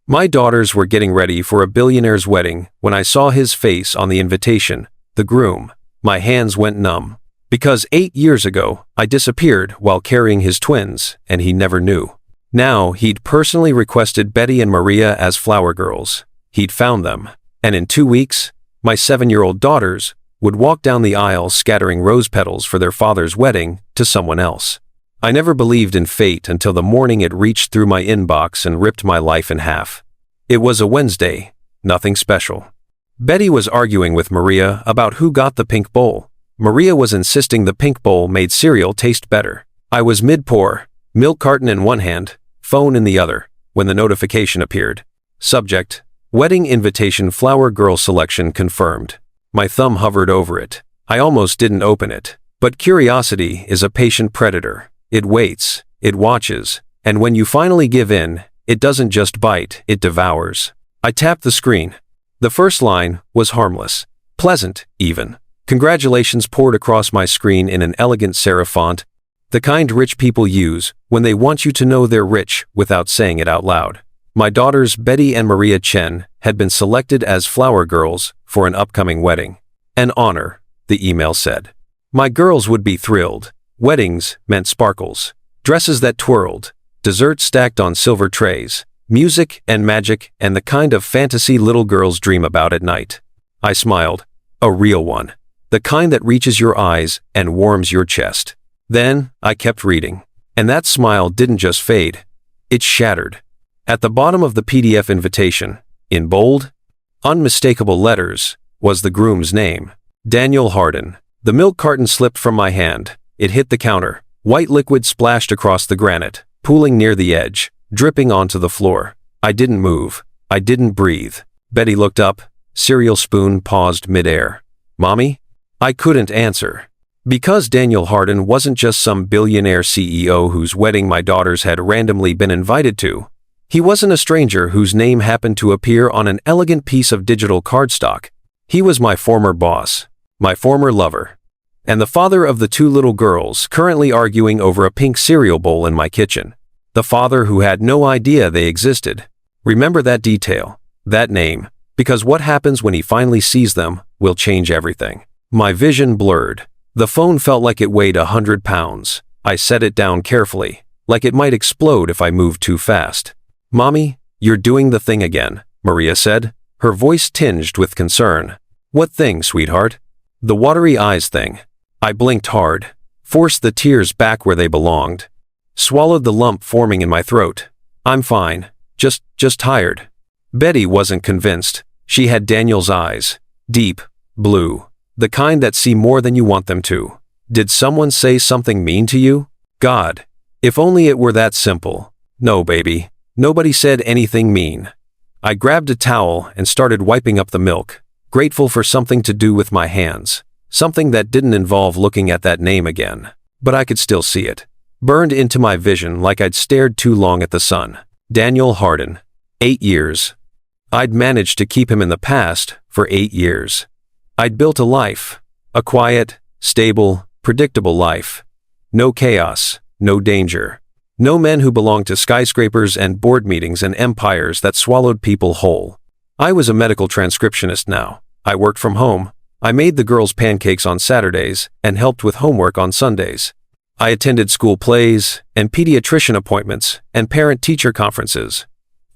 My daughters were getting ready for a billionaire's wedding when I saw his face on the invitation, the groom. My hands went numb. Because 8 years ago, I disappeared while carrying his twins, and he never knew. Now, he'd personally requested Betty and Maria as flower girls. He'd found them. And in 2 weeks, my 7-year-old daughters would walk down the aisle scattering rose petals for their father's wedding to someone else. I never believed in fate until the morning it reached through my inbox and ripped my life in half. It was a Wednesday, nothing special. Betty was arguing with Maria about who got the pink bowl. Maria was insisting the pink bowl made cereal taste better. I was mid-pour, milk carton in one hand, phone in the other, when the notification appeared. Subject: Wedding invitation flower girl selection confirmed. My thumb hovered over it. I almost didn't open it. But curiosity is a patient predator. It waits, it watches, and when you finally give in, it doesn't just bite, it devours. I tapped the screen. The first line was harmless, pleasant, even. Congratulations poured across my screen in an elegant serif font, the kind rich people use when they want you to know they're rich without saying it out loud. My daughters Betty and Maria Chen had been selected as flower girls for an upcoming wedding. An honor, the email said. My girls would be thrilled. Weddings meant sparkles, dresses that twirled, desserts stacked on silver trays, music and magic and the kind of fantasy little girls dream about at night. I smiled. A real one. The kind that reaches your eyes and warms your chest. Then, I kept reading. And that smile didn't just fade. It shattered. At the bottom of the PDF invitation, in bold, unmistakable letters, was the groom's name. Daniel Hardin. The milk carton slipped from my hand. It hit the counter. White liquid splashed across the granite, pooling near the edge, dripping onto the floor. I didn't move. I didn't breathe. Betty looked up. Cereal spoon paused midair. Mommy? I couldn't answer. Because Daniel Hardin wasn't just some billionaire CEO whose wedding my daughters had randomly been invited to. He wasn't a stranger whose name happened to appear on an elegant piece of digital cardstock. He was my former boss, my former lover, and the father of the 2 little girls currently arguing over a pink cereal bowl in my kitchen. The father who had no idea they existed. Remember that detail, that name, because what happens when he finally sees them will change everything. My vision blurred. The phone felt like it weighed 100 pounds. I set it down carefully, like it might explode if I moved too fast. Mommy, you're doing the thing again, Maria said, her voice tinged with concern. What thing, sweetheart? The watery eyes thing. I blinked hard, forced the tears back where they belonged, swallowed the lump forming in my throat. I'm fine, just tired. Betty wasn't convinced. She had Daniel's eyes, deep, blue, the kind that see more than you want them to. Did someone say something mean to you? God, if only it were that simple. No, baby, nobody said anything mean. I grabbed a towel and started wiping up the milk, grateful for something to do with my hands. Something that didn't involve looking at that name again. But I could still see it. Burned into my vision like I'd stared too long at the sun. Daniel Hardin. 8 years. I'd managed to keep him in the past for 8 years. I'd built a life. A quiet, stable, predictable life. No chaos, no danger. No men who belonged to skyscrapers and board meetings and empires that swallowed people whole. I was a medical transcriptionist now. I worked from home. I made the girls pancakes on Saturdays and helped with homework on Sundays. I attended school plays and pediatrician appointments and parent-teacher conferences.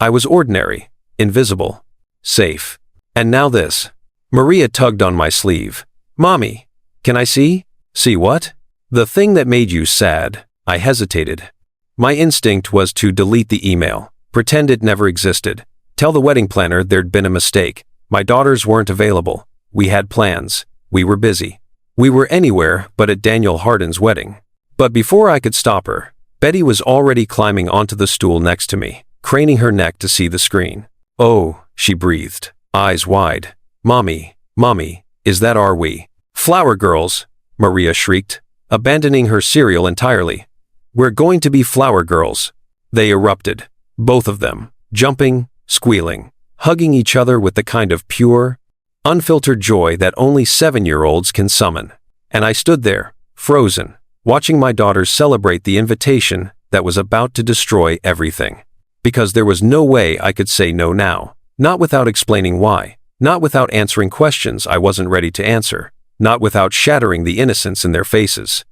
I was ordinary, invisible, safe. And now this. Maria tugged on my sleeve. Mommy, can I see? See what? The thing that made you sad. I hesitated. My instinct was to delete the email, pretend it never existed, tell the wedding planner there'd been a mistake. My daughters weren't available. We had plans. We were busy. We were anywhere but at Daniel Hardin's wedding. But before I could stop her, Betty was already climbing onto the stool next to me, craning her neck to see the screen. Oh, she breathed, eyes wide. Mommy, is that are we? Flower girls, Maria shrieked, abandoning her cereal entirely. We're going to be flower girls. They erupted, both of them, jumping, squealing, hugging each other with the kind of pure, unfiltered joy that only 7-year-olds can summon. And I stood there, frozen, watching my daughters celebrate the invitation that was about to destroy everything. Because there was no way I could say no now. Not without explaining why. Not without answering questions I wasn't ready to answer. Not without shattering the innocence in their faces.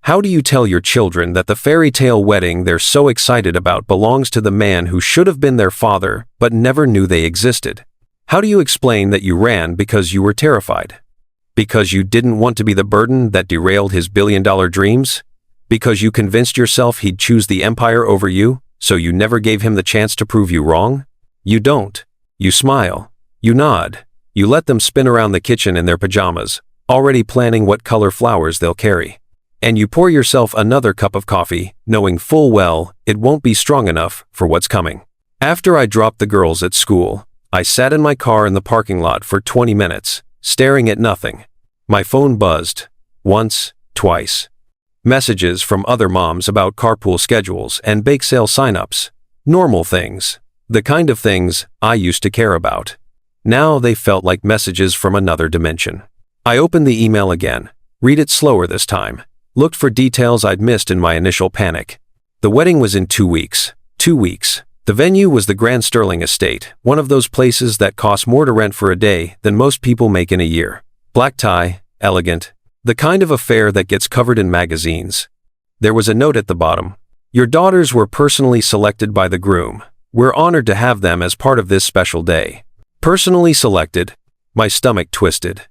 How do you tell your children that the fairy tale wedding they're so excited about belongs to the man who should have been their father but never knew they existed? How do you explain that you ran because you were terrified? Because you didn't want to be the burden that derailed his billion-dollar dreams? Because you convinced yourself he'd choose the empire over you, so you never gave him the chance to prove you wrong? You don't. You smile. You nod. You let them spin around the kitchen in their pajamas, already planning what color flowers they'll carry. And you pour yourself another cup of coffee, knowing full well it won't be strong enough for what's coming. After I dropped the girls at school, I sat in my car in the parking lot for 20 minutes, staring at nothing. My phone buzzed. Once, twice. Messages from other moms about carpool schedules and bake sale signups. Normal things. The kind of things I used to care about. Now they felt like messages from another dimension. I opened the email again. Read it slower this time. Looked for details I'd missed in my initial panic. The wedding was in 2 weeks. 2 weeks. The venue was the Grand Sterling Estate, one of those places that cost more to rent for a day than most people make in a year. Black tie, elegant. The kind of affair that gets covered in magazines. There was a note at the bottom. Your daughters were personally selected by the groom. We're honored to have them as part of this special day. Personally selected. My stomach twisted.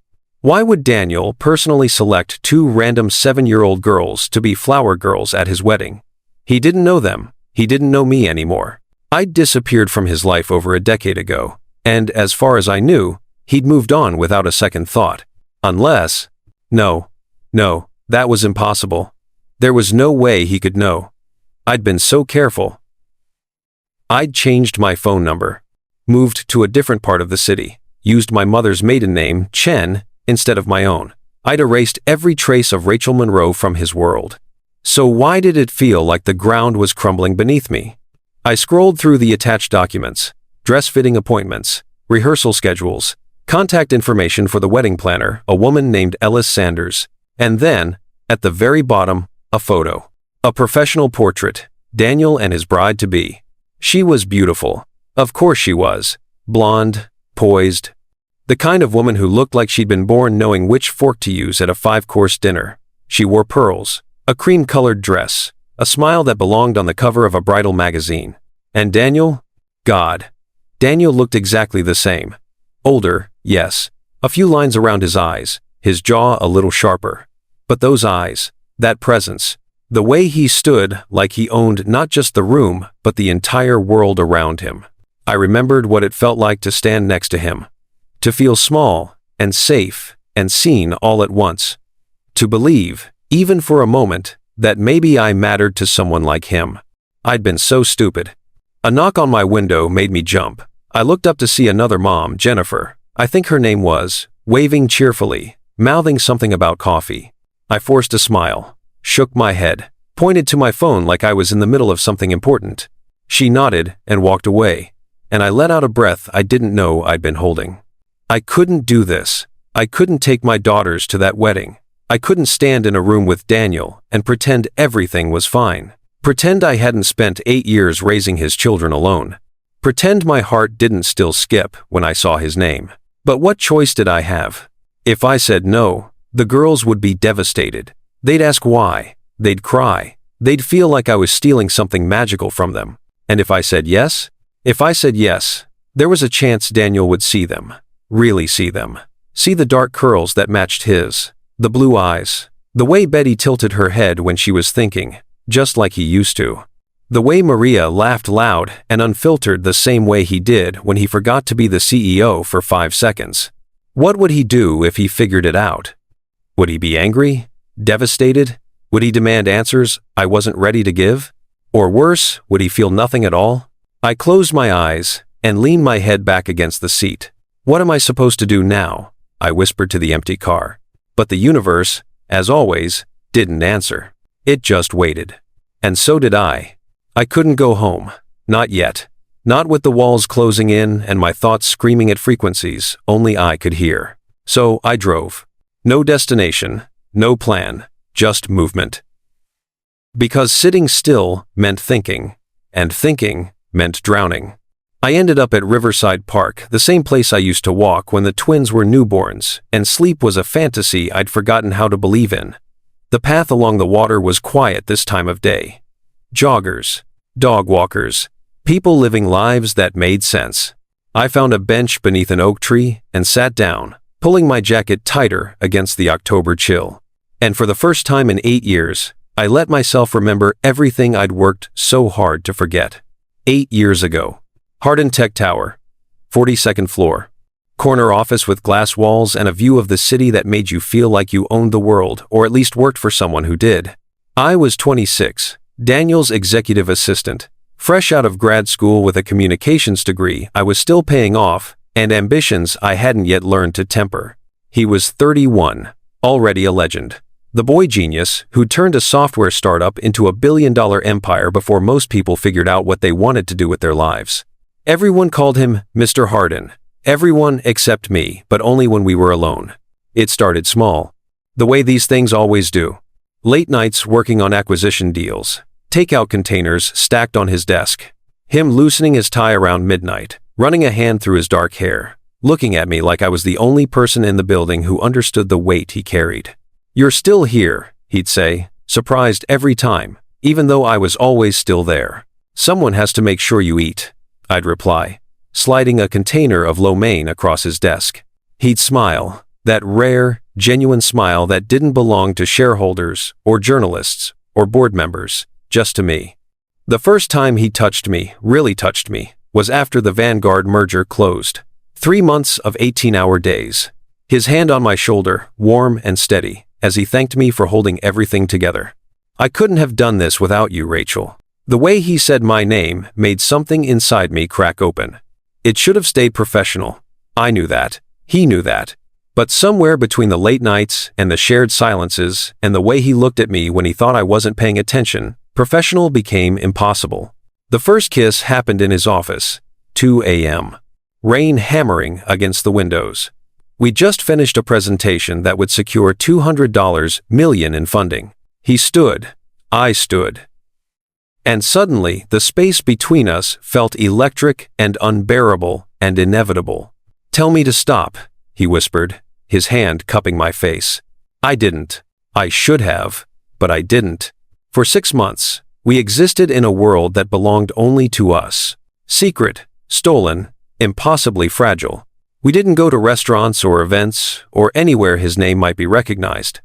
Why would Daniel personally select 2 random 7-year-old girls to be flower girls at his wedding? He didn't know them. He didn't know me anymore. I'd disappeared from his life over a decade ago, and as far as I knew, he'd moved on without a second thought. Unless… No, that was impossible. There was no way he could know. I'd been so careful. I'd changed my phone number, moved to a different part of the city, used my mother's maiden name, Chen, instead of my own. I'd erased every trace of Rachel Monroe from his world. So why did it feel like the ground was crumbling beneath me? I scrolled through the attached documents, dress-fitting appointments, rehearsal schedules, contact information for the wedding planner, a woman named Ellis Sanders, and then, at the very bottom, a photo. A professional portrait, Daniel and his bride-to-be. She was beautiful. Of course she was. Blonde, poised. The kind of woman who looked like she'd been born knowing which fork to use at a 5-course dinner. She wore pearls, a cream-colored dress, a smile that belonged on the cover of a bridal magazine. And Daniel? God. Daniel looked exactly the same. Older, yes. A few lines around his eyes, his jaw a little sharper. But those eyes, that presence, the way he stood like he owned not just the room, but the entire world around him. I remembered what it felt like to stand next to him. To feel small, and safe, and seen all at once. To believe, even for a moment, that maybe I mattered to someone like him. I'd been so stupid. A knock on my window made me jump. I looked up to see another mom, Jennifer, I think her name was, waving cheerfully, mouthing something about coffee. I forced a smile, shook my head, pointed to my phone like I was in the middle of something important. She nodded and walked away, and I let out a breath I didn't know I'd been holding. I couldn't do this. I couldn't take my daughters to that wedding. I couldn't stand in a room with Daniel and pretend everything was fine. Pretend I hadn't spent 8 years raising his children alone. Pretend my heart didn't still skip when I saw his name. But what choice did I have? If I said no, the girls would be devastated. They'd ask why. They'd cry. They'd feel like I was stealing something magical from them. And if I said yes? If I said yes, there was a chance Daniel would see them. Really see them. See the dark curls that matched his. The blue eyes. The way Betty tilted her head when she was thinking, just like he used to. The way Maria laughed loud and unfiltered the same way he did when he forgot to be the CEO for 5 seconds. What would he do if he figured it out? Would he be angry? Devastated? Would he demand answers I wasn't ready to give? Or worse, would he feel nothing at all? I closed my eyes and leaned my head back against the seat. What am I supposed to do now? I whispered to the empty car. But the universe, as always, didn't answer. It just waited. And so did I. I couldn't go home. Not yet. Not with the walls closing in and my thoughts screaming at frequencies only I could hear. So I drove. No destination, no plan, just movement. Because sitting still meant thinking, and thinking meant drowning. I ended up at Riverside Park, the same place I used to walk when the twins were newborns, and sleep was a fantasy I'd forgotten how to believe in. The path along the water was quiet this time of day. Joggers, dog walkers, people living lives that made sense. I found a bench beneath an oak tree and sat down, pulling my jacket tighter against the October chill. And for the first time in 8 years, I let myself remember everything I'd worked so hard to forget. 8 years ago. Hardin Tech Tower, 42nd floor. Corner office with glass walls and a view of the city that made you feel like you owned the world, or at least worked for someone who did. I was 26, Daniel's executive assistant. Fresh out of grad school with a communications degree I was still paying off, and ambitions I hadn't yet learned to temper. He was 31, already a legend. The boy genius who turned a software startup into a billion-dollar empire before most people figured out what they wanted to do with their lives. Everyone called him Mr. Hardin. Everyone except me, but only when we were alone. It started small. The way these things always do. Late nights working on acquisition deals. Takeout containers stacked on his desk. Him loosening his tie around midnight, running a hand through his dark hair, looking at me like I was the only person in the building who understood the weight he carried. "You're still here," he'd say, surprised every time, even though I was always still there. "Someone has to make sure you eat," I'd reply, sliding a container of lo mein across his desk. He'd smile, that rare, genuine smile that didn't belong to shareholders, or journalists, or board members, just to me. The first time he touched me, really touched me, was after the Vanguard merger closed. 3 months of 18-hour days. His hand on my shoulder, warm and steady, as he thanked me for holding everything together. "I couldn't have done this without you, Rachel." The way he said my name made something inside me crack open. It should have stayed professional. I knew that. He knew that. But somewhere between the late nights and the shared silences and the way he looked at me when he thought I wasn't paying attention, professional became impossible. The first kiss happened in his office, 2 a.m. Rain hammering against the windows. We just finished a presentation that would secure $200 million in funding. He stood. I stood. And suddenly, the space between us felt electric and unbearable and inevitable. "Tell me to stop," he whispered, his hand cupping my face. I didn't. I should have, but I didn't. For 6 months, we existed in a world that belonged only to us. Secret, stolen, impossibly fragile. We didn't go to restaurants or events or anywhere his name might be recognized.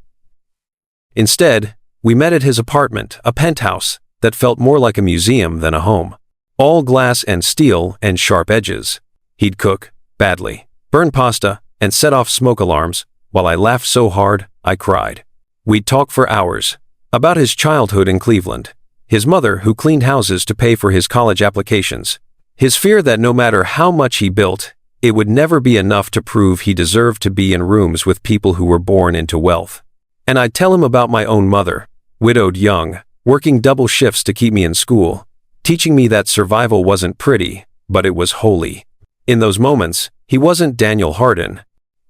Instead, we met at his apartment, a penthouse that felt more like a museum than a home. All glass and steel and sharp edges. He'd cook, badly, burn pasta, and set off smoke alarms, while I laughed so hard, I cried. We'd talk for hours. About his childhood in Cleveland. His mother who cleaned houses to pay for his college applications. His fear that no matter how much he built, it would never be enough to prove he deserved to be in rooms with people who were born into wealth. And I'd tell him about my own mother, widowed young, working double shifts to keep me in school, teaching me that survival wasn't pretty, but it was holy. In those moments, he wasn't Daniel Hardin,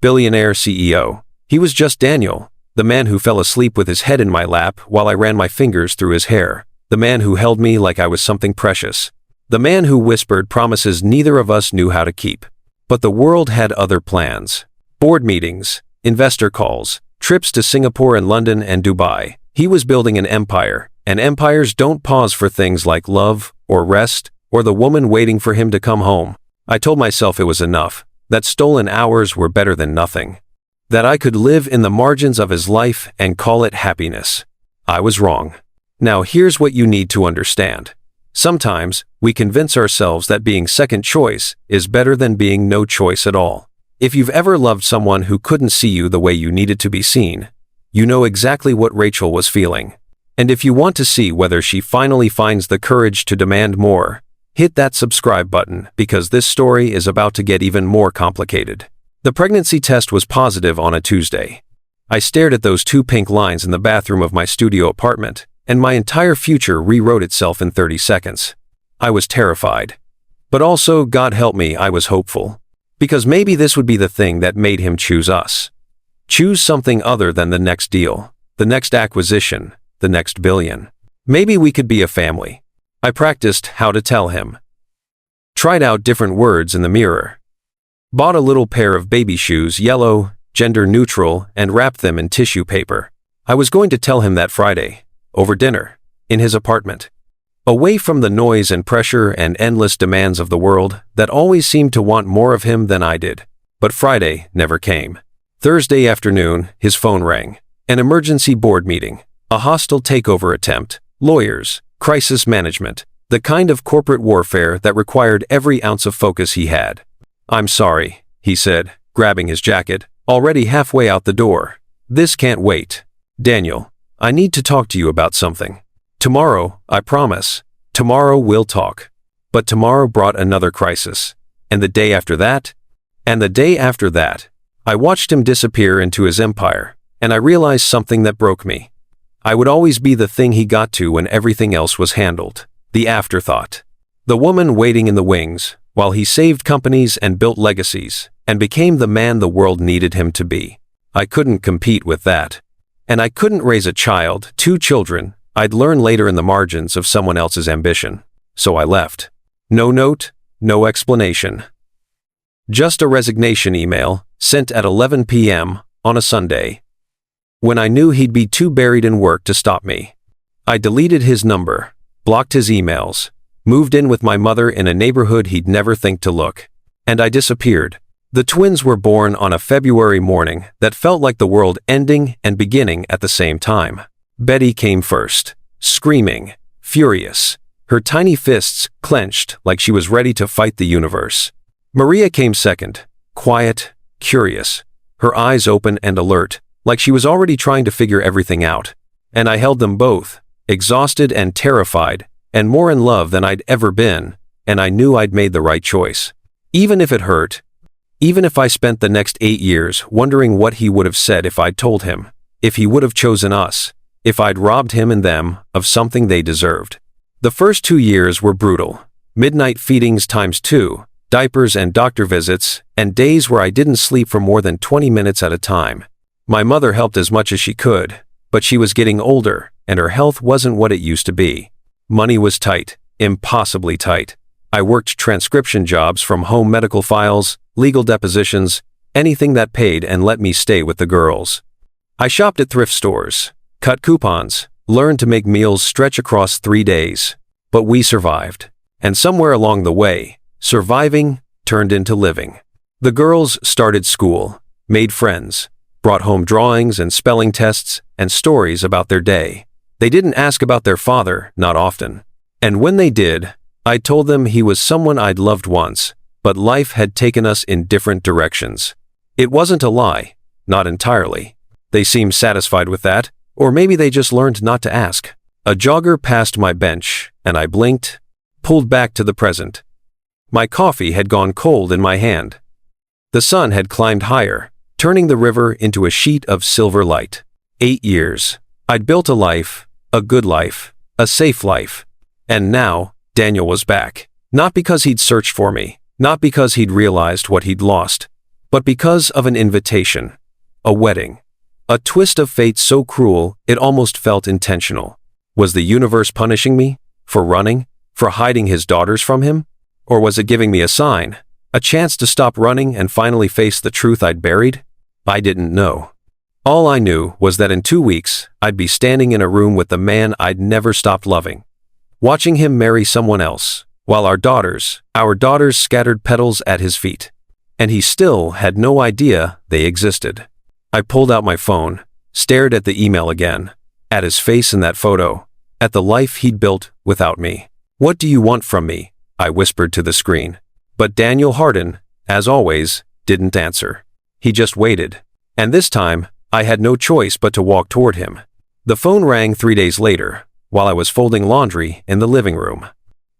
billionaire CEO. He was just Daniel, the man who fell asleep with his head in my lap while I ran my fingers through his hair, the man who held me like I was something precious, the man who whispered promises neither of us knew how to keep. But the world had other plans. Board meetings, investor calls, trips to Singapore and London and Dubai. He was building an empire, and empires don't pause for things like love, or rest, or the woman waiting for him to come home. I told myself it was enough, that stolen hours were better than nothing. That I could live in the margins of his life and call it happiness. I was wrong. Now here's what you need to understand. Sometimes, we convince ourselves that being second choice is better than being no choice at all. If you've ever loved someone who couldn't see you the way you needed to be seen, you know exactly what Rachel was feeling. And if you want to see whether she finally finds the courage to demand more, hit that subscribe button because this story is about to get even more complicated. The pregnancy test was positive on a Tuesday. I stared at those 2 pink lines in the bathroom of my studio apartment, and my entire future rewrote itself in 30 seconds. I was terrified. But also, God help me, I was hopeful. Because maybe this would be the thing that made him choose us. Choose something other than the next deal, the next acquisition, the next billion. Maybe we could be a family. I practiced how to tell him. Tried out different words in the mirror. Bought a little pair of baby shoes, yellow, gender neutral, and wrapped them in tissue paper. I was going to tell him that Friday, over dinner, in his apartment. Away from the noise and pressure and endless demands of the world that always seemed to want more of him than I did. But Friday never came. Thursday afternoon, his phone rang. An emergency board meeting. A hostile takeover attempt. Lawyers. Crisis management. The kind of corporate warfare that required every ounce of focus he had. "I'm sorry," he said, grabbing his jacket, already halfway out the door. "This can't wait. Daniel, I need to talk to you about something. Tomorrow, I promise. Tomorrow we'll talk." But tomorrow brought another crisis. And the day after that? And the day after that. I watched him disappear into his empire, and I realized something that broke me. I would always be the thing he got to when everything else was handled. The afterthought. The woman waiting in the wings, while he saved companies and built legacies, and became the man the world needed him to be. I couldn't compete with that. And I couldn't raise a child, 2 children, I'd learn later in the margins of someone else's ambition. So I left. No note, no explanation. Just a resignation email, sent at 11 p.m. on a Sunday. When I knew he'd be too buried in work to stop me. I deleted his number, blocked his emails, moved in with my mother in a neighborhood he'd never think to look, and I disappeared. The twins were born on a February morning that felt like the world ending and beginning at the same time. Betty came first, screaming, furious, her tiny fists clenched like she was ready to fight the universe. Maria came second, quiet, curious, her eyes open and alert, like she was already trying to figure everything out. And I held them both, exhausted and terrified, and more in love than I'd ever been, and I knew I'd made the right choice. Even if it hurt, even if I spent the next 8 years wondering what he would have said if I'd told him, if he would have chosen us, if I'd robbed him and them of something they deserved. The first 2 years were brutal. Midnight feedings times 2, diapers and doctor visits, and days where I didn't sleep for more than 20 minutes at a time. My mother helped as much as she could, but she was getting older, and her health wasn't what it used to be. Money was tight, impossibly tight. I worked transcription jobs from home medical files, legal depositions, anything that paid and let me stay with the girls. I shopped at thrift stores, cut coupons, learned to make meals stretch across 3 days. But we survived. And somewhere along the way, surviving turned into living. The girls started school, made friends, brought home drawings and spelling tests and stories about their day. They didn't ask about their father, not often. And when they did, I told them he was someone I'd loved once, but life had taken us in different directions. It wasn't a lie, not entirely. They seemed satisfied with that, or maybe they just learned not to ask. A jogger passed my bench, and I blinked, pulled back to the present. My coffee had gone cold in my hand. The sun had climbed higher, turning the river into a sheet of silver light. 8 years. I'd built a life, a good life, a safe life. And now, Daniel was back. Not because he'd searched for me, not because he'd realized what he'd lost, but because of an invitation. A wedding. A twist of fate so cruel it almost felt intentional. Was the universe punishing me? For running? For hiding his daughters from him? Or was it giving me a sign? A chance to stop running and finally face the truth I'd buried? I didn't know. All I knew was that in 2 weeks, I'd be standing in a room with the man I'd never stopped loving, watching him marry someone else, while our daughters scattered petals at his feet. And he still had no idea they existed. I pulled out my phone, stared at the email again, at his face in that photo, at the life he'd built without me. "What do you want from me?" I whispered to the screen. But Daniel Hardin, as always, didn't answer. He just waited. And this time, I had no choice but to walk toward him. The phone rang 3 days later, while I was folding laundry in the living room.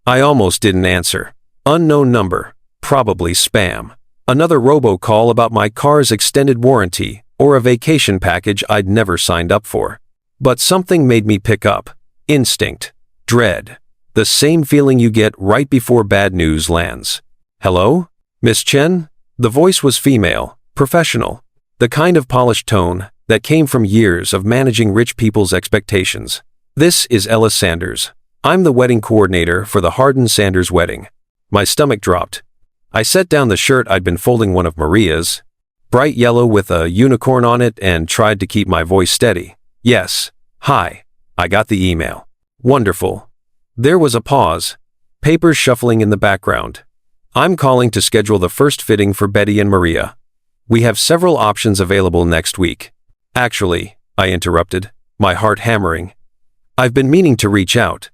I almost didn't answer. Unknown number, probably spam. Another robocall about my car's extended warranty, or a vacation package I'd never signed up for. But something made me pick up. Instinct. Dread. The same feeling you get right before bad news lands. "Hello? Miss Chen?" The voice was female, professional. The kind of polished tone that came from years of managing rich people's expectations. "This is Ellis Sanders. I'm the wedding coordinator for the Hardin-Sanders wedding." My stomach dropped. I set down the shirt I'd been folding, one of Maria's, bright yellow with a unicorn on it, and tried to keep my voice steady. Yes. Hi. I got the email. Wonderful. There was a pause. Papers shuffling in the background. I'm calling to schedule the first fitting for Betty and Maria. We have several options available next week. Actually, I interrupted, my heart hammering. I've been meaning to reach out.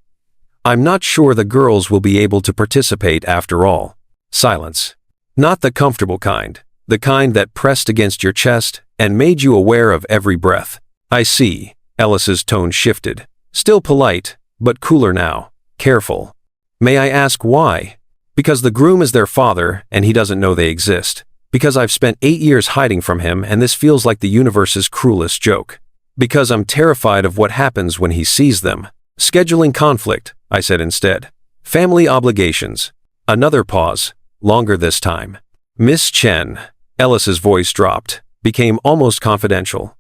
I'm not sure the girls will be able to participate after all. Silence. Not the comfortable kind. The kind that pressed against your chest and made you aware of every breath. I see. Ellis's tone shifted. Still polite, but cooler now. Careful. May I ask why? Because the groom is their father and he doesn't know they exist. Because I've spent 8 years hiding from him and this feels like the universe's cruelest joke. Because I'm terrified of what happens when he sees them. Scheduling conflict, I said instead. Family obligations. Another pause. Longer this time. Miss Chen. Ellis's voice dropped, became almost confidential.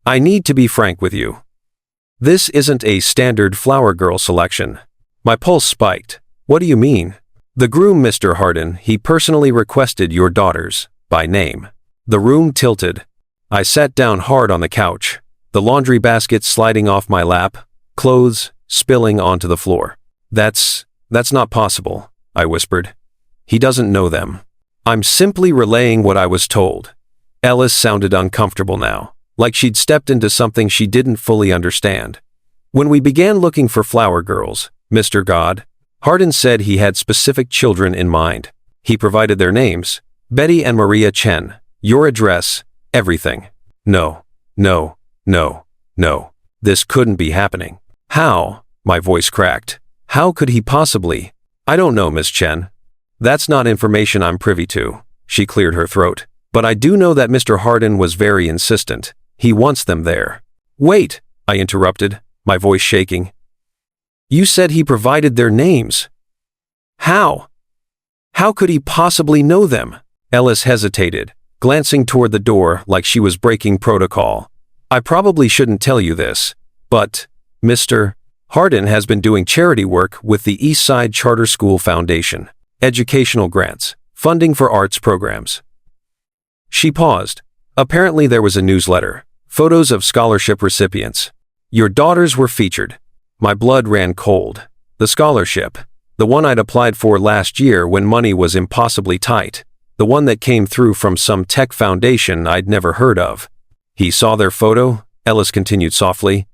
I need to be frank with you. This isn't a standard flower girl selection. My pulse spiked. What do you mean? The groom, Mr. Hardin, he personally requested your daughters, by name. The room tilted. I sat down hard on the couch, the laundry basket sliding off my lap, clothes spilling onto the floor. That's not possible, I whispered. He doesn't know them. I'm simply relaying what I was told. Ellis sounded uncomfortable now, like she'd stepped into something she didn't fully understand. When we began looking for flower girls, Mr. God, Hardin said he had specific children in mind. He provided their names, Betty and Maria Chen, your address, everything. No. This couldn't be happening. How? My voice cracked. How could he possibly? I don't know, Miss Chen. That's not information I'm privy to. She cleared her throat. But I do know that Mr. Hardin was very insistent. He wants them there. Wait, I interrupted, my voice shaking. You said he provided their names. How? How could he possibly know them? Ellis hesitated, glancing toward the door like she was breaking protocol. I probably shouldn't tell you this, but Mr. Hardin has been doing charity work with the East Side Charter School Foundation, educational grants, funding for arts programs. She paused. Apparently there was a newsletter, photos of scholarship recipients. Your daughters were featured. My blood ran cold. The scholarship, the one I'd applied for last year when money was impossibly tight, the one that came through from some tech foundation I'd never heard of. He saw their photo, Ellis continued softly,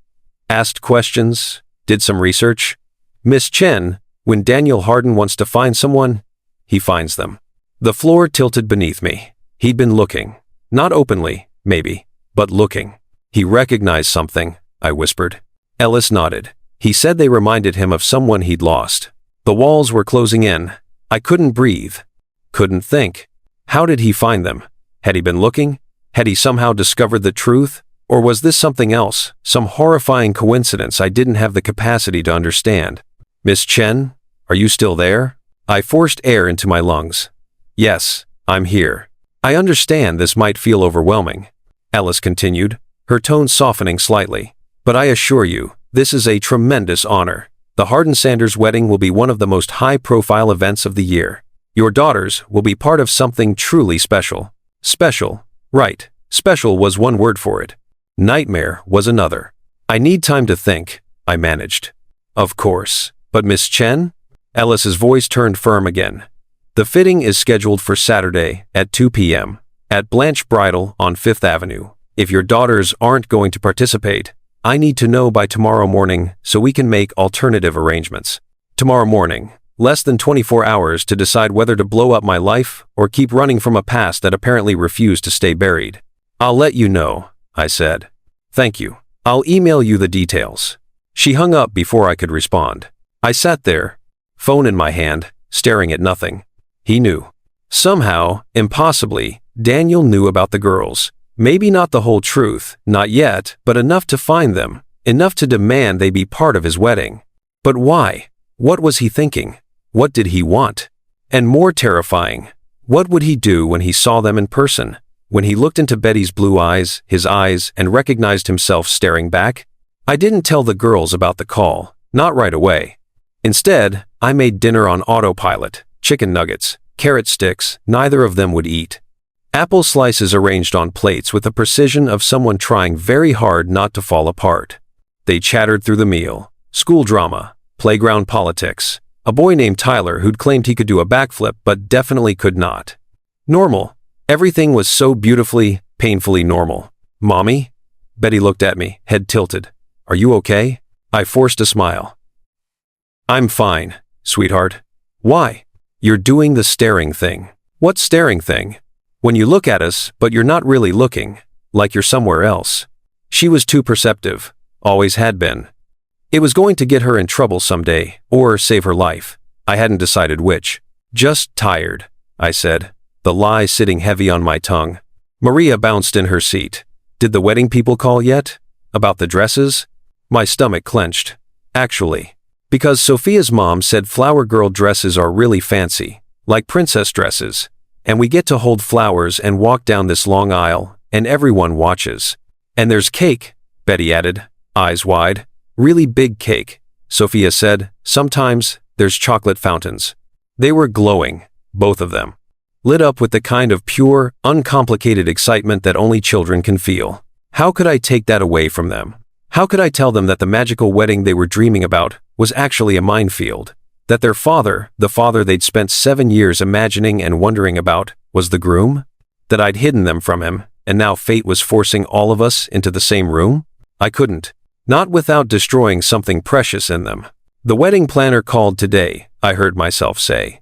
asked questions, did some research. Miss Chen, when Daniel Hardin wants to find someone, he finds them. The floor tilted beneath me. He'd been looking. Not openly, maybe, but looking. He recognized something, I whispered. Ellis nodded. He said they reminded him of someone he'd lost. The walls were closing in. I couldn't breathe. Couldn't think. How did he find them? Had he been looking? Had he somehow discovered the truth? Or was this something else, some horrifying coincidence I didn't have the capacity to understand? Miss Chen, are you still there? I forced air into my lungs. Yes, I'm here. I understand this might feel overwhelming, Ellis continued, her tone softening slightly. But I assure you, this is a tremendous honor. The Hardin-Sanders wedding will be one of the most high-profile events of the year. Your daughters will be part of something truly special. Special, right. Special was one word for it. Nightmare was another. I need time to think, I managed. Of course. But Miss Chen? Ellis's voice turned firm again. The fitting is scheduled for Saturday at 2 p.m. at Blanche Bridal on 5th Avenue. If your daughters aren't going to participate, I need to know by tomorrow morning so we can make alternative arrangements. Tomorrow morning, less than 24 hours to decide whether to blow up my life or keep running from a past that apparently refused to stay buried. I'll let you know, I said. Thank you. I'll email you the details. She hung up before I could respond. I sat there, phone in my hand, staring at nothing. He knew. Somehow, impossibly, Daniel knew about the girls. Maybe not the whole truth, not yet, but enough to find them, enough to demand they be part of his wedding. But why? What was he thinking? What did he want? And more terrifying, what would he do when he saw them in person? When he looked into Betty's blue eyes, his eyes, and recognized himself staring back? I didn't tell the girls about the call, not right away. Instead, I made dinner on autopilot, chicken nuggets, carrot sticks, neither of them would eat. Apple slices arranged on plates with the precision of someone trying very hard not to fall apart. They chattered through the meal. School drama, playground politics, a boy named Tyler who'd claimed he could do a backflip but definitely could not. Normal. Everything was so beautifully, painfully normal. Mommy? Betty looked at me, head tilted. Are you okay? I forced a smile. I'm fine, sweetheart. Why? You're doing the staring thing. What staring thing? When you look at us, but you're not really looking, like you're somewhere else. She was too perceptive, always had been. It was going to get her in trouble someday, or save her life. I hadn't decided which. Just tired, I said, the lie sitting heavy on my tongue. Maria bounced in her seat. Did the wedding people call yet? About the dresses? My stomach clenched. Actually. Because Sophia's mom said flower girl dresses are really fancy, like princess dresses, and we get to hold flowers and walk down this long aisle, and everyone watches. And there's cake, Betty added, eyes wide. Really big cake, Sophia said. Sometimes there's chocolate fountains. They were glowing, both of them, lit up with the kind of pure, uncomplicated excitement that only children can feel. How could I take that away from them? How could I tell them that the magical wedding they were dreaming about was actually a minefield? That their father, the father they'd spent 7 years imagining and wondering about, was the groom? That I'd hidden them from him, and now fate was forcing all of us into the same room? I couldn't. Not without destroying something precious in them. The wedding planner called today, I heard myself say.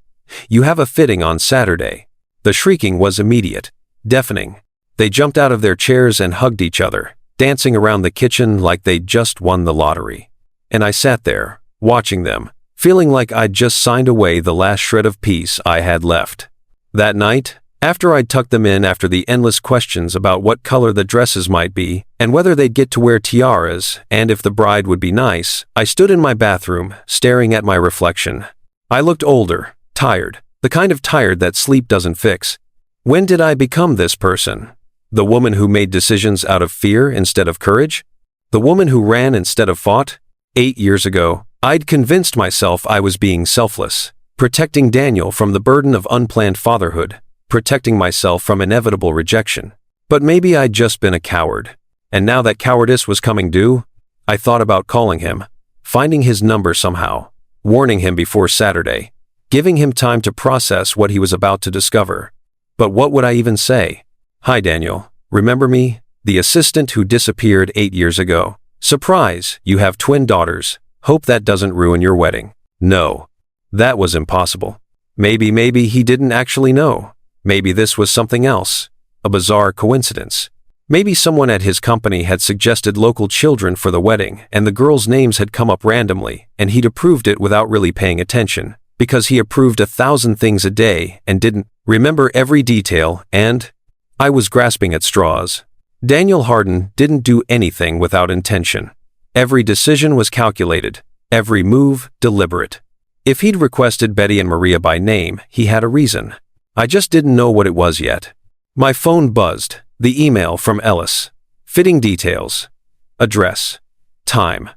You have a fitting on Saturday. The shrieking was immediate, deafening. They jumped out of their chairs and hugged each other, dancing around the kitchen like they'd just won the lottery. And I sat there, watching them, feeling like I'd just signed away the last shred of peace I had left. That night, after I'd tucked them in after the endless questions about what color the dresses might be, and whether they'd get to wear tiaras, and if the bride would be nice, I stood in my bathroom, staring at my reflection. I looked older, tired, the kind of tired that sleep doesn't fix. When did I become this person? The woman who made decisions out of fear instead of courage? The woman who ran instead of fought? 8 years ago, I'd convinced myself I was being selfless, protecting Daniel from the burden of unplanned fatherhood, protecting myself from inevitable rejection. But maybe I'd just been a coward. And now that cowardice was coming due, I thought about calling him, finding his number somehow, warning him before Saturday, giving him time to process what he was about to discover. But what would I even say? Hi Daniel, remember me? The assistant who disappeared 8 years ago. Surprise, you have twin daughters. Hope that doesn't ruin your wedding. No. That was impossible. Maybe he didn't actually know. Maybe this was something else. A bizarre coincidence. Maybe someone at his company had suggested local children for the wedding and the girls' names had come up randomly and he'd approved it without really paying attention, because he approved 1,000 things a day and didn't remember every detail and... I was grasping at straws. Daniel Hardin didn't do anything without intention. Every decision was calculated, every move deliberate. If he'd requested Betty and Maria by name, he had a reason. I just didn't know what it was yet. My phone buzzed, the email from Ellis. Fitting details. Address. Time.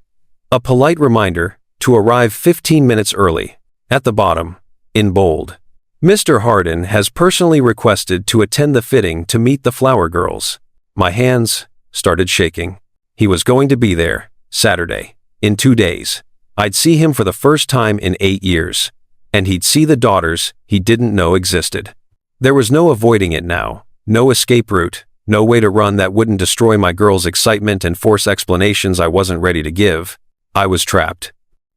A polite reminder to arrive 15 minutes early. At the bottom, in bold. Mr. Hardin has personally requested to attend the fitting to meet the flower girls. My hands started shaking. He was going to be there, Saturday, in 2 days. I'd see him for the first time in 8 years. And he'd see the daughters he didn't know existed. There was no avoiding it now, no escape route, no way to run that wouldn't destroy my girl's excitement and force explanations I wasn't ready to give. I was trapped.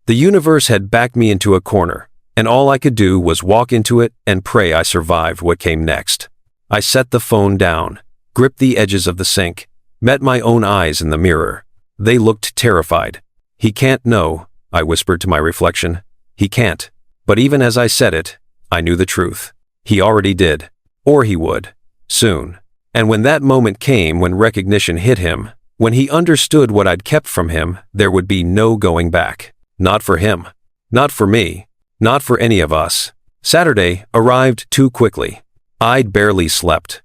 The universe had backed me into a corner, and all I could do was walk into it and pray I survived what came next. I set the phone down, gripped the edges of the sink, met my own eyes in the mirror. They looked terrified. He can't know, I whispered to my reflection. He can't. But even as I said it, I knew the truth. He already did. Or he would. Soon. And when that moment came, when recognition hit him, when he understood what I'd kept from him, there would be no going back. Not for him. Not for me. Not for any of us. Saturday arrived too quickly. I'd barely slept.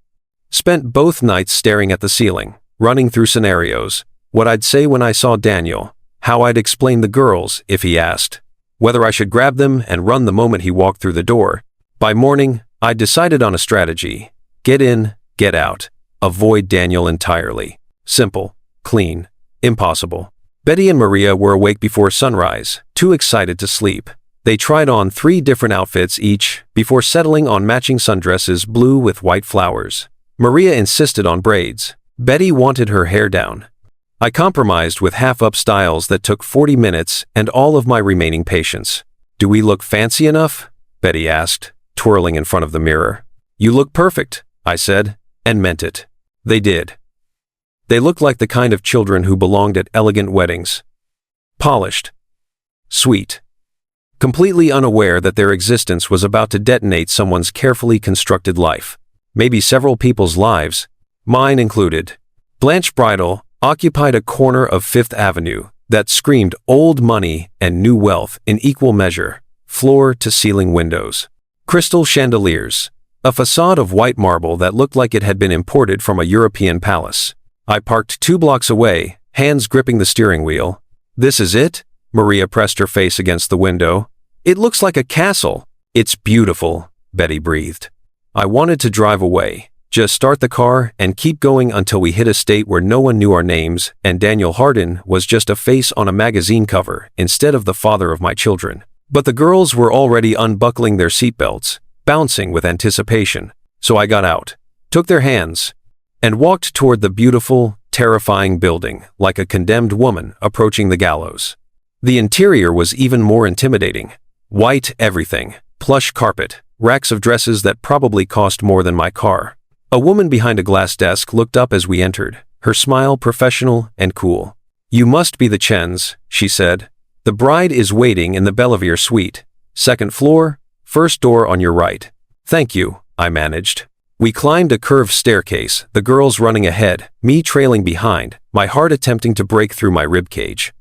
Spent both nights staring at the ceiling, running through scenarios. What I'd say when I saw Daniel. How I'd explain the girls if he asked. whether I should grab them and run the moment he walked through the door. By morning, I decided on a strategy. Get in, get out. Avoid Daniel entirely. Simple, clean, impossible. Betty and Maria were awake before sunrise, too excited to sleep. They tried on 3 different outfits each before settling on matching sundresses blue with white flowers. Maria insisted on braids. Betty wanted her hair down. I compromised with half-up styles that took 40 minutes and all of my remaining patience. "Do we look fancy enough?" Betty asked, twirling in front of the mirror. "You look perfect," I said, and meant it. They did. They looked like the kind of children who belonged at elegant weddings. Polished. Sweet. Completely unaware that their existence was about to detonate someone's carefully constructed life. Maybe several people's lives, mine included. Blanche Bridal occupied a corner of Fifth Avenue that screamed old money and new wealth in equal measure, floor-to-ceiling windows. Crystal chandeliers. A facade of white marble that looked like it had been imported from a European palace. I parked 2 blocks away, hands gripping the steering wheel. "This is it?" Maria pressed her face against the window. "It looks like a castle." "It's beautiful," Betty breathed. I wanted to drive away, just start the car and keep going until we hit a state where no one knew our names and Daniel Hardin was just a face on a magazine cover instead of the father of my children. But the girls were already unbuckling their seatbelts, bouncing with anticipation. So I got out, took their hands, and walked toward the beautiful, terrifying building like a condemned woman approaching the gallows. The interior was even more intimidating. White everything, plush carpet, racks of dresses that probably cost more than my car. A woman behind a glass desk looked up as we entered, her smile professional and cool. "You must be the Chens," she said. "The bride is waiting in the Bellevue suite. 2nd floor, 1st door on your right." "Thank you," I managed. We climbed a curved staircase, the girls running ahead, me trailing behind, my heart attempting to break through my ribcage.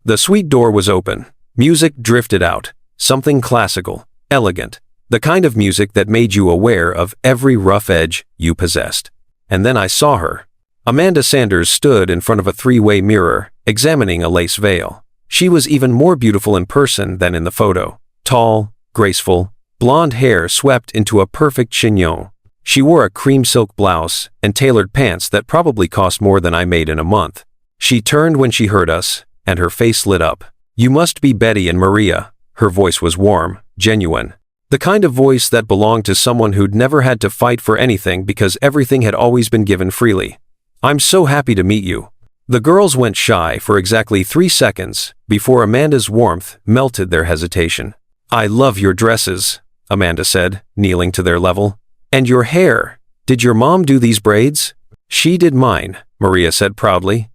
The suite door was open. Music drifted out, something classical, elegant. The kind of music that made you aware of every rough edge you possessed. And then I saw her. Amanda Sanders stood in front of a 3-way mirror, examining a lace veil. She was even more beautiful in person than in the photo. Tall, graceful, blonde hair swept into a perfect chignon. She wore a cream silk blouse and tailored pants that probably cost more than I made in a month. She turned when she heard us, and her face lit up. "You must be Betty and Maria." Her voice was warm, genuine. The kind of voice that belonged to someone who'd never had to fight for anything because everything had always been given freely. "I'm so happy to meet you." The girls went shy for exactly 3 seconds before Amanda's warmth melted their hesitation. "I love your dresses," Amanda said, kneeling to their level. "And your hair. Did your mom do these braids?" "She did mine," Maria said proudly.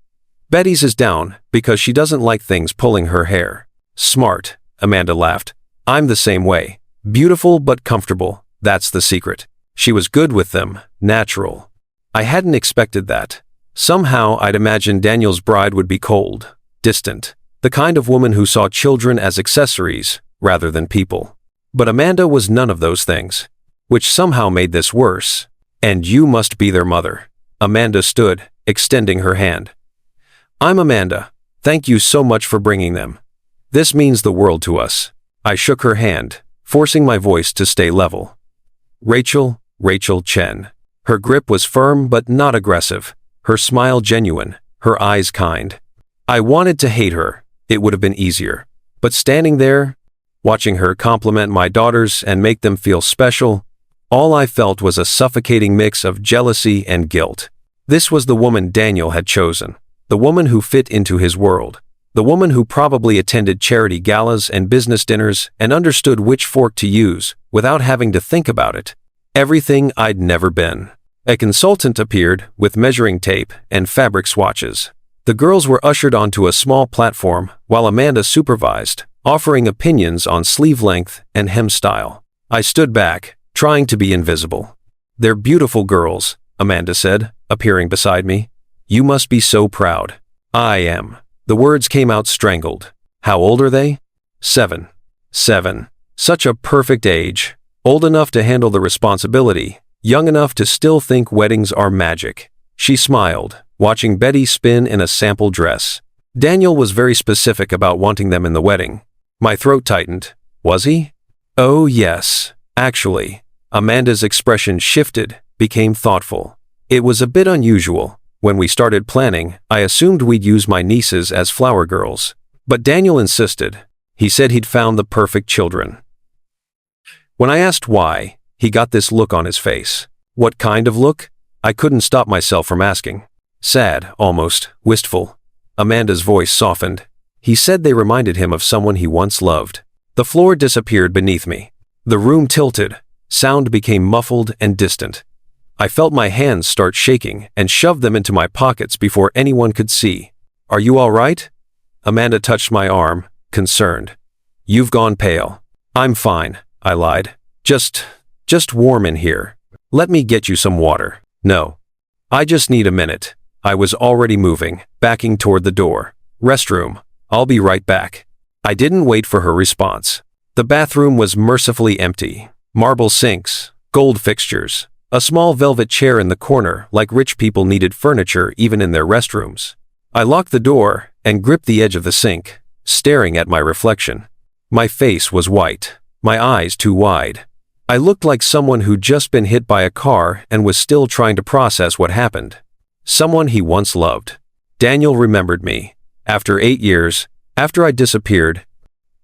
"Betty's is down because she doesn't like things pulling her hair." "Smart," Amanda laughed. "I'm the same way. Beautiful but comfortable, that's the secret." She was good with them, natural. I hadn't expected that. Somehow I'd imagined Daniel's bride would be cold, distant, the kind of woman who saw children as accessories rather than people. But Amanda was none of those things, which somehow made this worse. "And you must be their mother." Amanda stood, extending her hand. "I'm Amanda. Thank you so much for bringing them. This means the world to us." I shook her hand, forcing my voice to stay level. Rachel Chen." Her grip was firm but not aggressive, her smile genuine, her eyes kind. I wanted to hate her, it would have been easier. But standing there, watching her compliment my daughters and make them feel special, all I felt was a suffocating mix of jealousy and guilt. This was the woman Daniel had chosen, the woman who fit into his world. The woman who probably attended charity galas and business dinners and understood which fork to use without having to think about it. Everything I'd never been. A consultant appeared with measuring tape and fabric swatches. The girls were ushered onto a small platform while Amanda supervised, offering opinions on sleeve length and hem style. I stood back, trying to be invisible. "They're beautiful girls," Amanda said, appearing beside me. "You must be so proud." "I am." The words came out strangled. "How old are they?" 7. 7. Such a perfect age. Old enough to handle the responsibility, young enough to still think weddings are magic. She smiled, watching Betty spin in a sample dress. Daniel was very specific about wanting them in the wedding. My throat tightened. Was he? Oh yes. Actually. Amanda's expression shifted, became thoughtful. It was a bit unusual. When we started planning, I assumed we'd use my nieces as flower girls. But Daniel insisted. He said he'd found the perfect children. When I asked why, he got this look on his face. What kind of look? I couldn't stop myself from asking. Sad, almost, wistful. Amanda's voice softened. He said they reminded him of someone he once loved. The floor disappeared beneath me. The room tilted. Sound became muffled and distant. I felt my hands start shaking and shoved them into my pockets before anyone could see. Are you all right? Amanda touched my arm, concerned. You've gone pale. I'm fine, I lied. Just warm in here. Let me get you some water. No. I just need a minute. I was already moving, backing toward the door. Restroom. I'll be right back. I didn't wait for her response. The bathroom was mercifully empty. Marble sinks, gold fixtures, a small velvet chair in the corner like rich people needed furniture even in their restrooms. I locked the door and gripped the edge of the sink, staring at my reflection. My face was white, my eyes too wide. I looked like someone who'd just been hit by a car and was still trying to process what happened. Someone he once loved. Daniel remembered me. After 8 years, after I disappeared,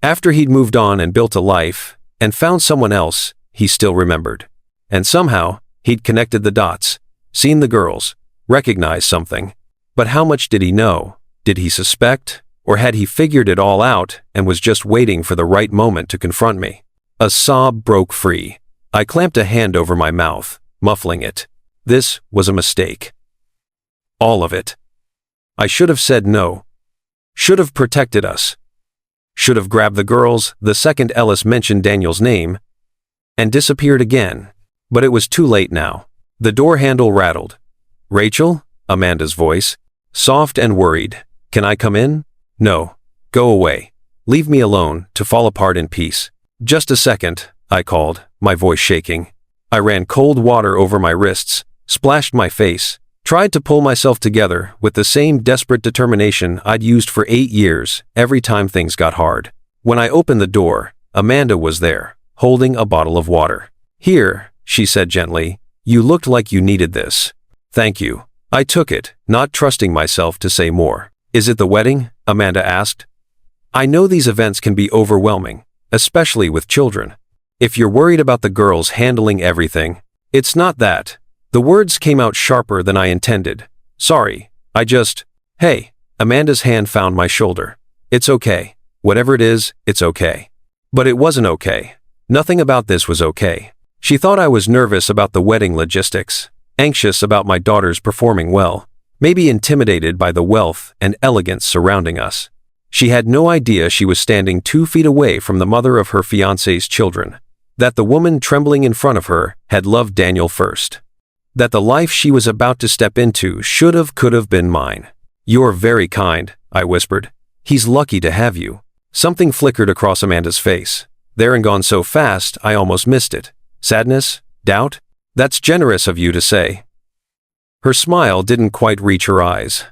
after he'd moved on and built a life, and found someone else, he still remembered. And somehow, he'd connected the dots, seen the girls, recognized something. But how much did he know? Did he suspect? Or had he figured it all out and was just waiting for the right moment to confront me? A sob broke free. I clamped a hand over my mouth, muffling it. This was a mistake. All of it. I should have said no. Should have protected us. Should have grabbed the girls the second Ellis mentioned Daniel's name, and disappeared again. But it was too late now. The door handle rattled. Rachel? Amanda's voice. Soft and worried. Can I come in? No. Go away. Leave me alone, to fall apart in peace. Just a second, I called, my voice shaking. I ran cold water over my wrists, splashed my face, tried to pull myself together with the same desperate determination I'd used for 8 years every time things got hard. When I opened the door, Amanda was there, holding a bottle of water. Here, she said gently, you looked like you needed this. Thank you. I took it, not trusting myself to say more. Is it the wedding? Amanda asked. I know these events can be overwhelming, especially with children. If you're worried about the girls handling everything, it's not that. The words came out sharper than I intended. Sorry, Hey, Amanda's hand found my shoulder. It's okay. Whatever it is, it's okay. But it wasn't okay. Nothing about this was okay. She thought I was nervous about the wedding logistics, anxious about my daughters performing well, maybe intimidated by the wealth and elegance surrounding us. She had no idea she was standing 2 feet away from the mother of her fiancé's children, that the woman trembling in front of her had loved Daniel first. That the life she was about to step into could have been mine. You're very kind, I whispered. He's lucky to have you. Something flickered across Amanda's face. There and gone so fast, I almost missed it. Sadness? Doubt? That's generous of you to say. Her smile didn't quite reach her eyes.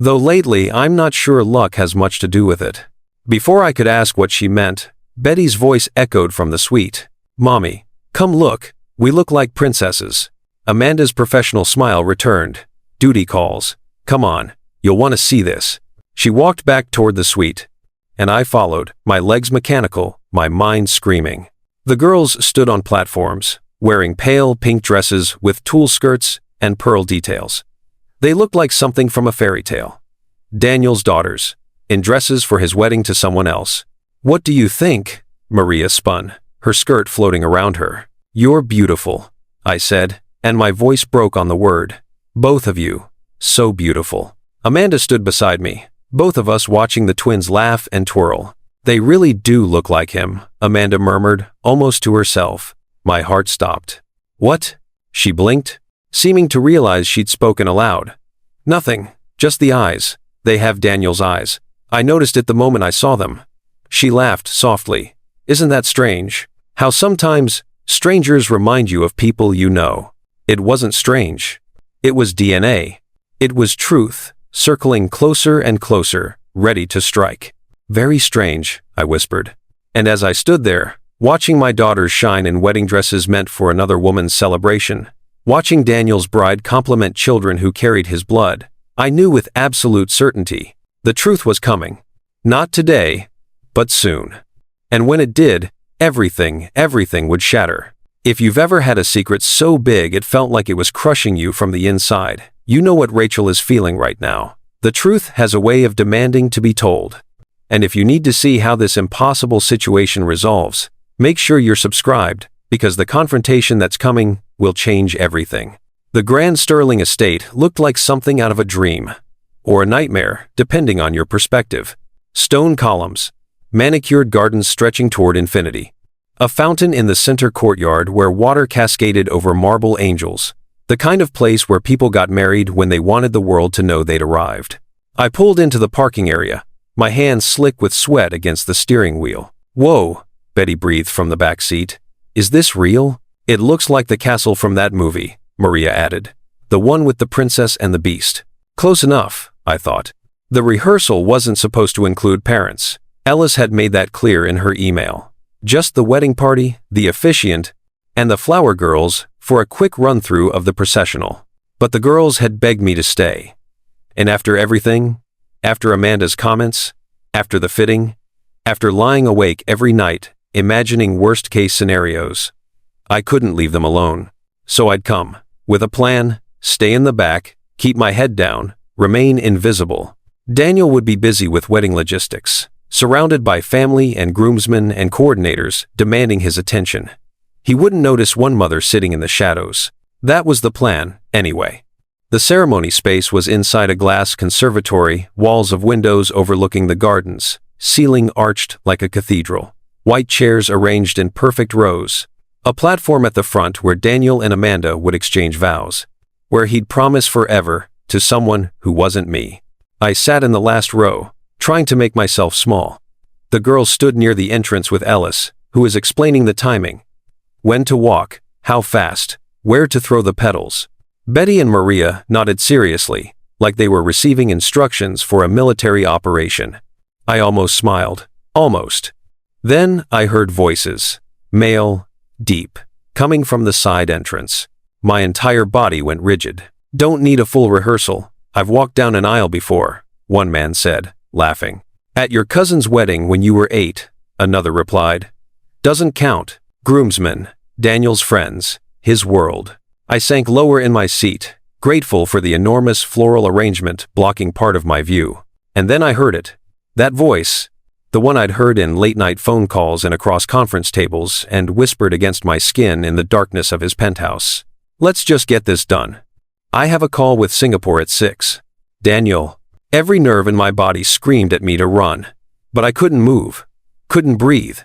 Though lately, I'm not sure luck has much to do with it. Before I could ask what she meant, Betty's voice echoed from the suite. Mommy, come look. We look like princesses. Amanda's professional smile returned. Duty calls. Come on, you'll want to see this. She walked back toward the suite, and I followed, my legs mechanical, my mind screaming. The girls stood on platforms, wearing pale pink dresses with tulle skirts and pearl details. They looked like something from a fairy tale. Daniel's daughters, in dresses for his wedding to someone else. What do you think? Maria spun, her skirt floating around her. You're beautiful, I said, and my voice broke on the word. Both of you. So beautiful. Amanda stood beside me, both of us watching the twins laugh and twirl. They really do look like him, Amanda murmured, almost to herself. My heart stopped. What? She blinked, seeming to realize she'd spoken aloud. Nothing, just the eyes. They have Daniel's eyes. I noticed it the moment I saw them. She laughed softly. Isn't that strange? How sometimes strangers remind you of people you know. It wasn't strange. It was DNA. It was truth, circling closer and closer, ready to strike. Very strange, I whispered. And as I stood there, watching my daughters shine in wedding dresses meant for another woman's celebration, watching Daniel's bride compliment children who carried his blood, I knew with absolute certainty the truth was coming. Not today, but soon. And when it did, everything would shatter. If you've ever had a secret so big it felt like it was crushing you from the inside, you know what Rachel is feeling right now. The truth has a way of demanding to be told. And if you need to see how this impossible situation resolves, make sure you're subscribed, because the confrontation that's coming will change everything. The grand Sterling estate looked like something out of a dream, or a nightmare, depending on your perspective. Stone columns, manicured gardens stretching toward infinity. A fountain in the center courtyard where water cascaded over marble angels. The kind of place where people got married when they wanted the world to know they'd arrived. I pulled into the parking area, my hands slick with sweat against the steering wheel. Whoa, Betty breathed from the back seat. Is this real? It looks like the castle from that movie, Maria added. The one with the princess and the beast. Close enough, I thought. The rehearsal wasn't supposed to include parents. Ellis had made that clear in her email. Just the wedding party, the officiant, and the flower girls for a quick run-through of the processional. But the girls had begged me to stay. And after everything, after Amanda's comments, after the fitting, after lying awake every night, imagining worst-case scenarios, I couldn't leave them alone. So I'd come, with a plan, stay in the back, keep my head down, remain invisible. Daniel would be busy with wedding logistics, surrounded by family and groomsmen and coordinators demanding his attention. He wouldn't notice one mother sitting in the shadows. That was the plan, anyway. The ceremony space was inside a glass conservatory, walls of windows overlooking the gardens, ceiling arched like a cathedral, white chairs arranged in perfect rows, a platform at the front where Daniel and Amanda would exchange vows, where he'd promise forever to someone who wasn't me. I sat in the last row, trying to make myself small. The girls stood near the entrance with Ellis, who was explaining the timing. When to walk, how fast, where to throw the petals. Betty and Maria nodded seriously, like they were receiving instructions for a military operation. I almost smiled. Almost. Then I heard voices. Male, deep, coming from the side entrance. My entire body went rigid. Don't need a full rehearsal. I've walked down an aisle before, one man said, laughing. At your cousin's wedding when you were 8, another replied. Doesn't count. Groomsmen, Daniel's friends, his world. I sank lower in my seat, grateful for the enormous floral arrangement blocking part of my view. And then I heard it. That voice, the one I'd heard in late-night phone calls and across conference tables and whispered against my skin in the darkness of his penthouse. Let's just get this done. I have a call with Singapore at 6. Daniel. Every nerve in my body screamed at me to run. But I couldn't move, couldn't breathe,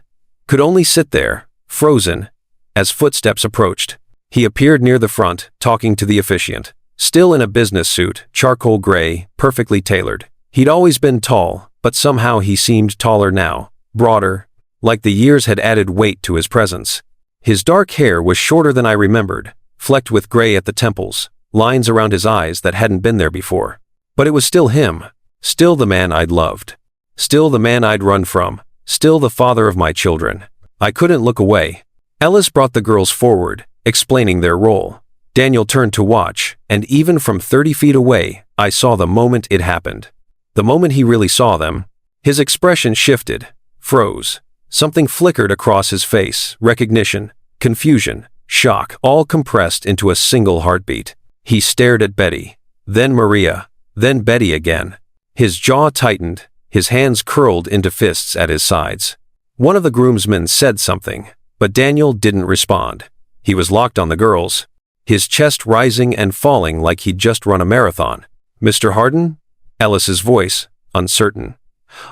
could only sit there, frozen, as footsteps approached. He appeared near the front, talking to the officiant. Still in a business suit, charcoal gray, perfectly tailored. He'd always been tall, but somehow he seemed taller now, broader, like the years had added weight to his presence. His dark hair was shorter than I remembered, flecked with gray at the temples, lines around his eyes that hadn't been there before. But it was still him, still the man I'd loved, still the man I'd run from, still the father of my children. I couldn't look away. Ellis brought the girls forward, explaining their role. Daniel turned to watch, and even from 30 feet away, I saw the moment it happened. The moment he really saw them, his expression shifted, froze. Something flickered across his face, recognition, confusion, shock, all compressed into a single heartbeat. He stared at Betty, then Maria, then Betty again. His jaw tightened, his hands curled into fists at his sides. One of the groomsmen said something, but Daniel didn't respond. He was locked on the girls, his chest rising and falling like he'd just run a marathon. Mr. Harden? Ellis's voice, uncertain.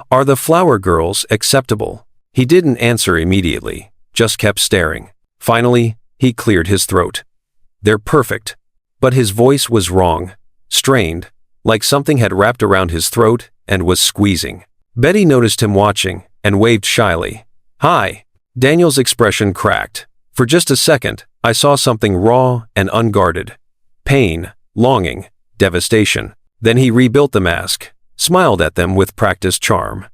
Are the flower girls acceptable? He didn't answer immediately, just kept staring. Finally, he cleared his throat. They're perfect. But his voice was wrong, strained, like something had wrapped around his throat and was squeezing. Betty noticed him watching and waved shyly. Hi. Daniel's expression cracked. For just a second, I saw something raw and unguarded. Pain, longing, devastation. Then he rebuilt the mask, smiled at them with practiced charm.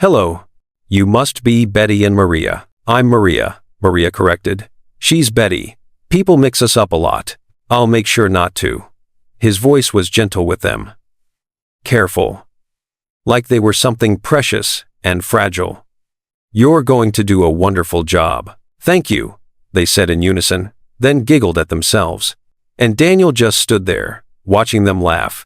Hello. You must be Betty and Maria. I'm Maria, Maria corrected. She's Betty. People mix us up a lot. I'll make sure not to. His voice was gentle with them. Careful. Like they were something precious and fragile. You're going to do a wonderful job. Thank you, they said in unison, then giggled at themselves. And Daniel just stood there, watching them laugh,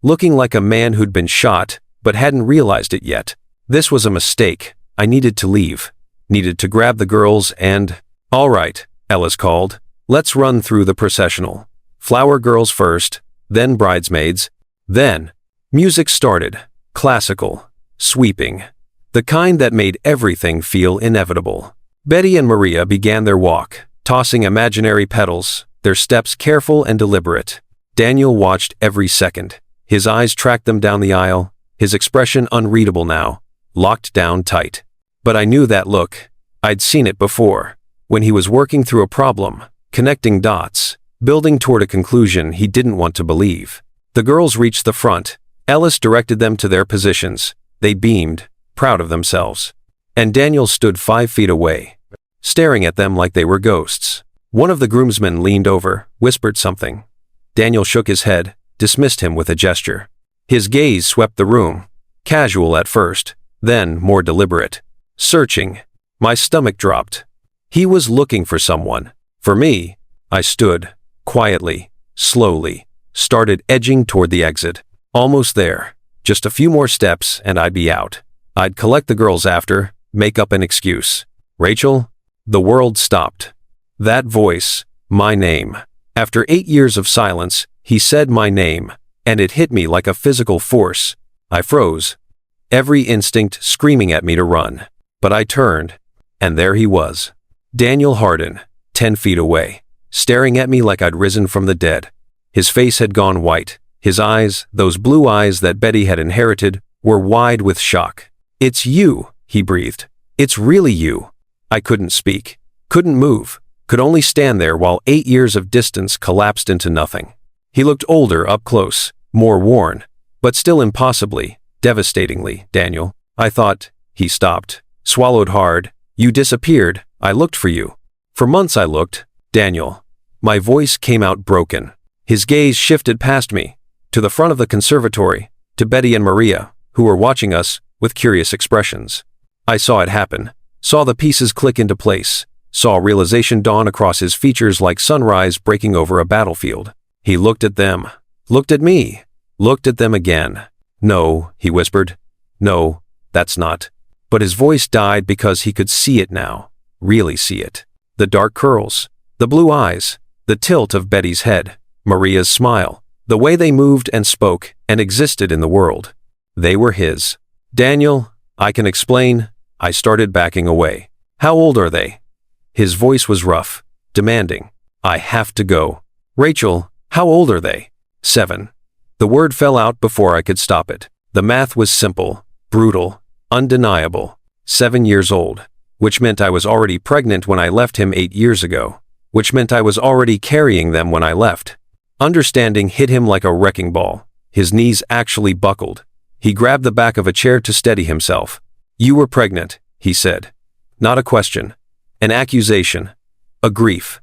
looking like a man who'd been shot, but hadn't realized it yet. This was a mistake. I needed to leave. Needed to grab the girls and… All right, Ellis called. Let's run through the processional. Flower girls first, then bridesmaids, then… Music started. Classical. Sweeping. The kind that made everything feel inevitable. Betty and Maria began their walk, tossing imaginary petals, their steps careful and deliberate. Daniel watched every second. His eyes tracked them down the aisle, his expression unreadable now, locked down tight. But I knew that look. I'd seen it before, when he was working through a problem, connecting dots, building toward a conclusion he didn't want to believe. The girls reached the front. Ellis directed them to their positions. They beamed, proud of themselves. And Daniel stood 5 feet away, staring at them like they were ghosts. One of the groomsmen leaned over, whispered something. Daniel shook his head, dismissed him with a gesture. His gaze swept the room, casual at first, then more deliberate. Searching. My stomach dropped. He was looking for someone. For me. I stood, quietly, slowly, started edging toward the exit. Almost there. Just a few more steps and I'd be out. I'd collect the girls after, make up an excuse. Rachel? The world stopped. That voice, my name. After 8 years of silence, he said my name, and it hit me like a physical force. I froze. Every instinct screaming at me to run. But I turned, and there he was. Daniel Hardin, 10 feet away, staring at me like I'd risen from the dead. His face had gone white. His eyes, those blue eyes that Betty had inherited, were wide with shock. It's you, he breathed. It's really you. I couldn't speak, couldn't move, could only stand there while 8 years of distance collapsed into nothing. He looked older up close, more worn, but still impossibly, devastatingly, Daniel. I thought. He stopped, swallowed hard. You disappeared. I looked for you. For months I looked, Daniel. My voice came out broken. His gaze shifted past me, to the front of the conservatory, to Betty and Maria, who were watching us with curious expressions. I saw it happen, saw the pieces click into place, saw realization dawn across his features like sunrise breaking over a battlefield. He looked at them, looked at me, looked at them again. No, he whispered. No, that's not. But his voice died because he could see it now, really see it. The dark curls, the blue eyes, the tilt of Betty's head, Maria's smile, the way they moved and spoke and existed in the world. They were his. Daniel, I can explain. I started backing away. How old are they? His voice was rough, demanding. I have to go. Rachel, how old are they? 7. The word fell out before I could stop it. The math was simple, brutal, undeniable. 7 years old, which meant I was already pregnant when I left him 8 years ago, which meant I was already carrying them when I left. Understanding hit him like a wrecking ball. His knees actually buckled. He grabbed the back of a chair to steady himself. You were pregnant, he said. Not a question. An accusation. A grief.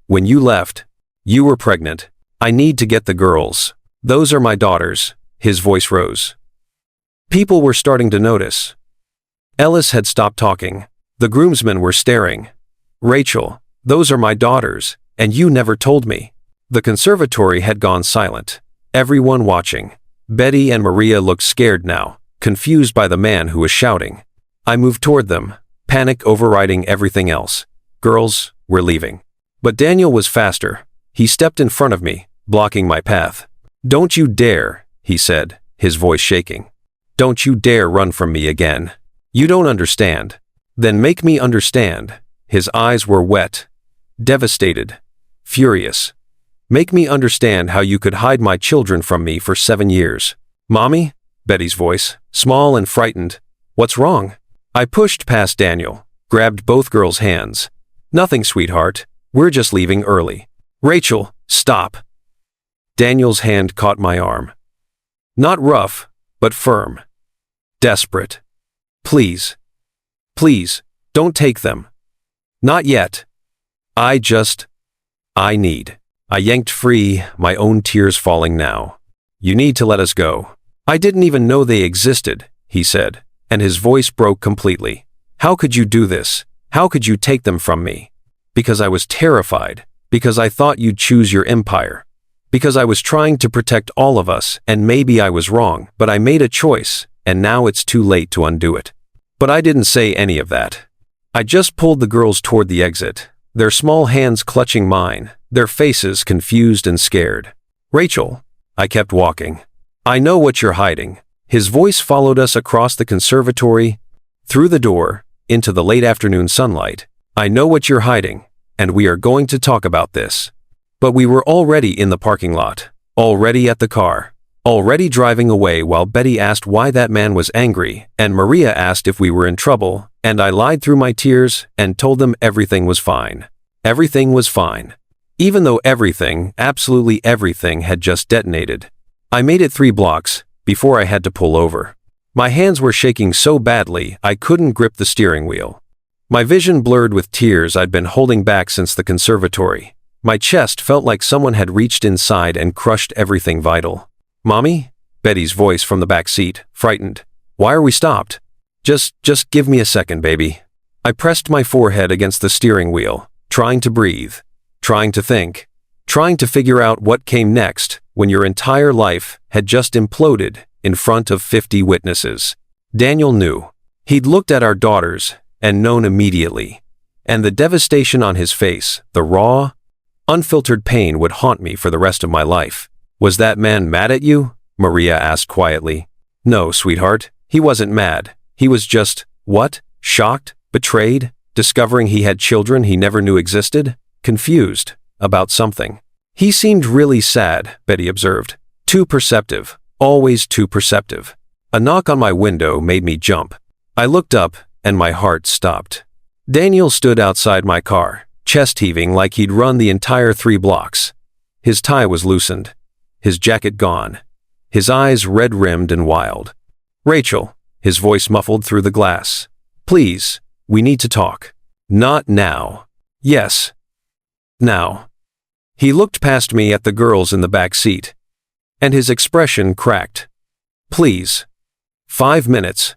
When you left, you were pregnant. I need to get the girls. Those are my daughters. His voice rose. People were starting to notice. Ellis had stopped talking. The groomsmen were staring. Rachel, those are my daughters, and you never told me. The conservatory had gone silent. Everyone watching. Betty and Maria looked scared now, confused by the man who was shouting. I moved toward them, panic overriding everything else. Girls, we're leaving. But Daniel was faster. He stepped in front of me, blocking my path. Don't you dare, he said, his voice shaking. Don't you dare run from me again. You don't understand. Then make me understand. His eyes were wet, devastated, furious. Make me understand how you could hide my children from me for 7 years. Mommy? Betty's voice, small and frightened. What's wrong? I pushed past Daniel, grabbed both girls' hands. Nothing, sweetheart. We're just leaving early. Rachel, stop. Daniel's hand caught my arm. Not rough, but firm. Desperate. Please. Please, don't take them. Not yet. I need. I yanked free, my own tears falling now. You need to let us go. I didn't even know they existed, he said, and his voice broke completely. How could you do this? How could you take them from me? Because I was terrified. Because I thought you'd choose your empire. Because I was trying to protect all of us, and maybe I was wrong, but I made a choice, and now it's too late to undo it. But I didn't say any of that. I just pulled the girls toward the exit, their small hands clutching mine, their faces confused and scared. Rachel. I kept walking. I know what you're hiding. His voice followed us across the conservatory, through the door, into the late afternoon sunlight. I know what you're hiding, and we are going to talk about this. But we were already in the parking lot, already at the car, already driving away while Betty asked why that man was angry, and Maria asked if we were in trouble, and I lied through my tears and told them everything was fine. Everything was fine. Even though everything, absolutely everything, had just detonated. I made it 3 blocks before I had to pull over. My hands were shaking so badly I couldn't grip the steering wheel. My vision blurred with tears I'd been holding back since the conservatory. My chest felt like someone had reached inside and crushed everything vital. Mommy? Betty's voice from the back seat, frightened. Why are we stopped? Just give me a second, baby. I pressed my forehead against the steering wheel, trying to breathe, trying to think, trying to figure out what came next when your entire life had just imploded in front of 50 witnesses. Daniel knew. He'd looked at our daughters and known immediately. And the devastation on his face, the raw, unfiltered pain would haunt me for the rest of my life. Was that man mad at you? Maria asked quietly. No, sweetheart, he wasn't mad. He was just, what? Shocked? Betrayed? Discovering he had children he never knew existed? Confused about something. He seemed really sad, Betty observed. Too perceptive. Always too perceptive. A knock on my window made me jump. I looked up, and my heart stopped. Daniel stood outside my car, chest heaving like he'd run the entire 3 blocks. His tie was loosened. His jacket gone. His eyes red-rimmed and wild. Rachel, his voice muffled through the glass. Please, we need to talk. Not now. Yes. Now. He looked past me at the girls in the back seat, and his expression cracked. Please. 5 minutes.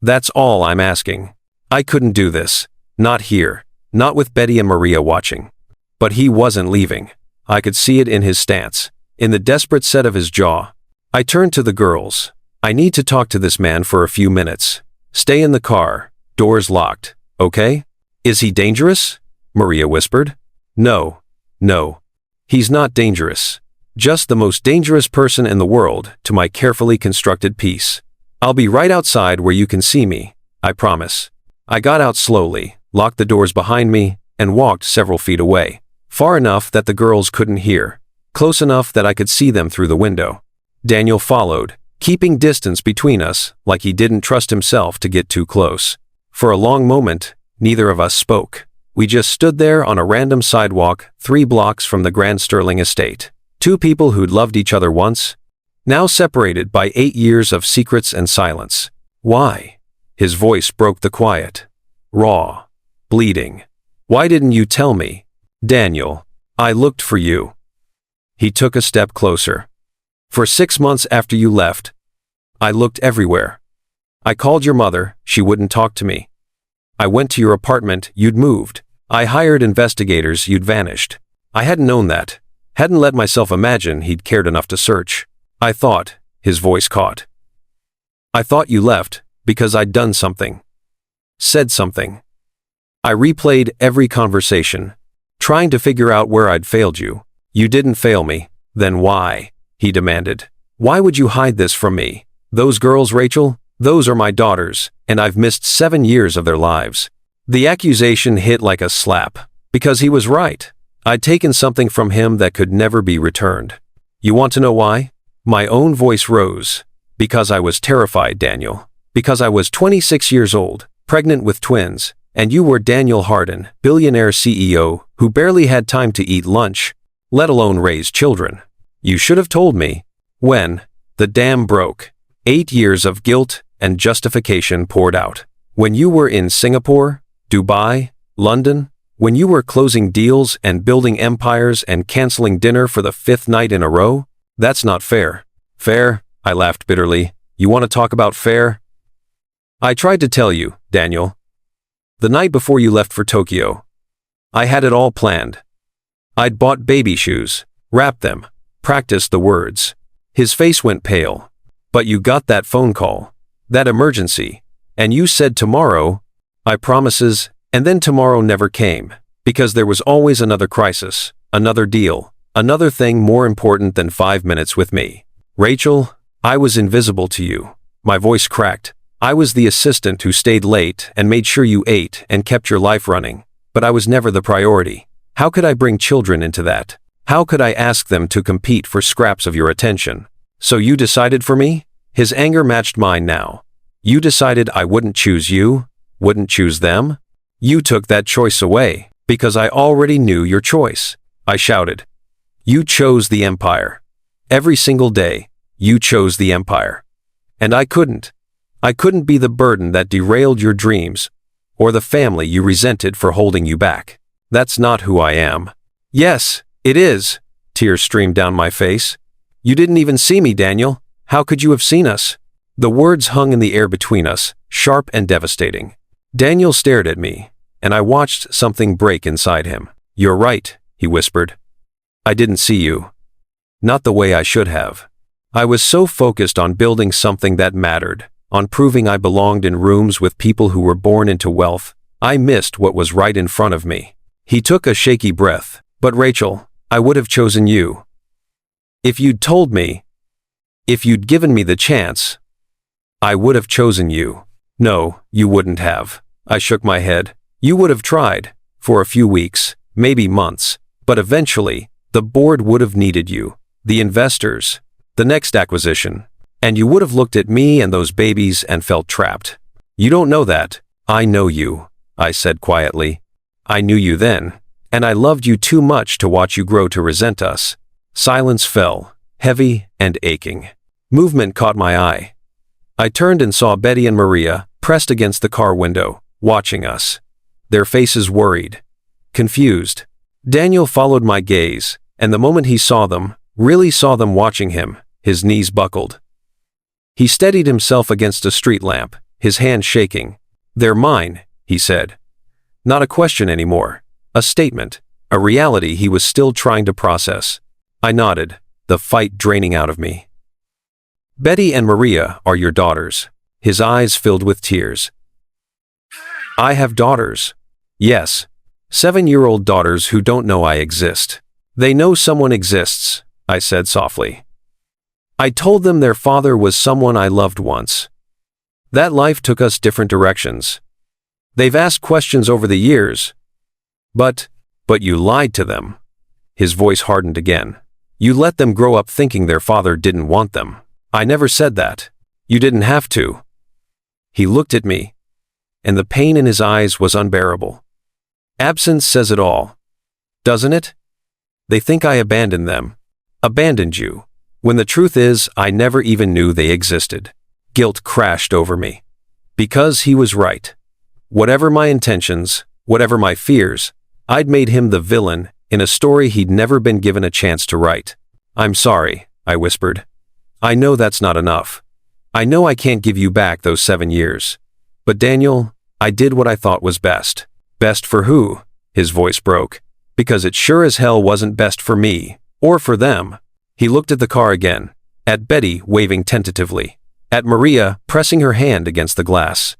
That's all I'm asking. I couldn't do this. Not here. Not with Betty and Maria watching. But he wasn't leaving. I could see it in his stance, in the desperate set of his jaw. I turned to the girls. I need to talk to this man for a few minutes. Stay in the car. Doors locked. Okay? Is he dangerous? Maria whispered. No. No. He's not dangerous. Just the most dangerous person in the world to my carefully constructed peace. I'll be right outside where you can see me, I promise. I got out slowly, locked the doors behind me, and walked several feet away, far enough that the girls couldn't hear, close enough that I could see them through the window. Daniel followed, keeping distance between us like he didn't trust himself to get too close. For a long moment, neither of us spoke. We just stood there on a random sidewalk 3 blocks from the Grand Sterling estate. 2 people who'd loved each other once, now separated by 8 years of secrets and silence. Why? His voice broke the quiet. Raw. Bleeding. Why didn't you tell me? Daniel, I looked for you. He took a step closer. For 6 months after you left, I looked everywhere. I called your mother, she wouldn't talk to me. I went to your apartment, you'd moved. I hired investigators, you'd vanished. I hadn't known that. Hadn't let myself imagine he'd cared enough to search. I thought, his voice caught. I thought you left because I'd done something. Said something. I replayed every conversation, trying to figure out where I'd failed you. You didn't fail me. Then why? He demanded. Why would you hide this from me? Those girls, Rachel, those are my daughters, and I've missed 7 years of their lives. The accusation hit like a slap, because he was right. I'd taken something from him that could never be returned. You want to know why? My own voice rose. Because I was terrified, Daniel. Because I was 26 years old, pregnant with twins, and you were Daniel Hardin, billionaire CEO, who barely had time to eat lunch, let alone raise children. You should have told me. When the dam broke. 8 years of guilt, and justification poured out. When you were in Singapore, Dubai, London, when you were closing deals and building empires and canceling dinner for the 5th night in a row? That's not fair. Fair? I laughed bitterly. You want to talk about fair? I tried to tell you, Daniel. The night before you left for Tokyo, I had it all planned. I'd bought baby shoes, wrapped them, practiced the words. His face went pale. But you got that phone call, that emergency, and you said tomorrow, I promises, and then tomorrow never came, because there was always another crisis, another deal, another thing more important than 5 minutes with me. Rachel, I was invisible to you. My voice cracked. I was the assistant who stayed late and made sure you ate and kept your life running, but I was never the priority. How could I bring children into that? How could I ask them to compete for scraps of your attention? So you decided for me? His anger matched mine now. You decided I wouldn't choose you, wouldn't choose them? You took that choice away, because I already knew your choice. I shouted. You chose the empire. Every single day, you chose the empire. And I couldn't. I couldn't be the burden that derailed your dreams, or the family you resented for holding you back. That's not who I am. Yes, it is. Tears streamed down my face. You didn't even see me, Daniel. How could you have seen us? The words hung in the air between us, sharp and devastating. Daniel stared at me, and I watched something break inside him. You're right, he whispered. I didn't see you. Not the way I should have. I was so focused on building something that mattered, on proving I belonged in rooms with people who were born into wealth, I missed what was right in front of me. He took a shaky breath. But Rachel, I would have chosen you. If you'd told me, if you'd given me the chance, I would have chosen you. No, you wouldn't have. I shook my head. You would have tried, for a few weeks, maybe months, but eventually, the board would have needed you, the investors, the next acquisition, and you would have looked at me and those babies and felt trapped. You don't know that. I know you, I said quietly. I knew you then, and I loved you too much to watch you grow to resent us. Silence fell, heavy and aching. Movement caught my eye. I turned and saw Betty and Maria, pressed against the car window, watching us. Their faces worried, confused. Daniel followed my gaze, and the moment he saw them, really saw them watching him, his knees buckled. He steadied himself against a street lamp, his hand shaking. They're mine, he said. Not a question anymore. A statement, a reality he was still trying to process. I nodded, the fight draining out of me. Betty and Maria are your daughters. His eyes filled with tears. I have daughters. Yes. 7-year-old daughters who don't know I exist. They know someone exists, I said softly. I told them their father was someone I loved once. That life took us different directions. They've asked questions over the years. But you lied to them. His voice hardened again. You let them grow up thinking their father didn't want them. I never said that. You didn't have to. He looked at me, and the pain in his eyes was unbearable. Absence says it all, doesn't it? They think I abandoned them, abandoned you, when the truth is I never even knew they existed. Guilt crashed over me. Because he was right. Whatever my intentions, whatever my fears, I'd made him the villain in a story he'd never been given a chance to write. I'm sorry, I whispered. I know that's not enough. I know I can't give you back those 7 years. But Daniel, I did what I thought was best. Best for who? His voice broke. Because it sure as hell wasn't best for me, or for them. He looked at the car again, at Betty waving tentatively, at Maria pressing her hand against the glass.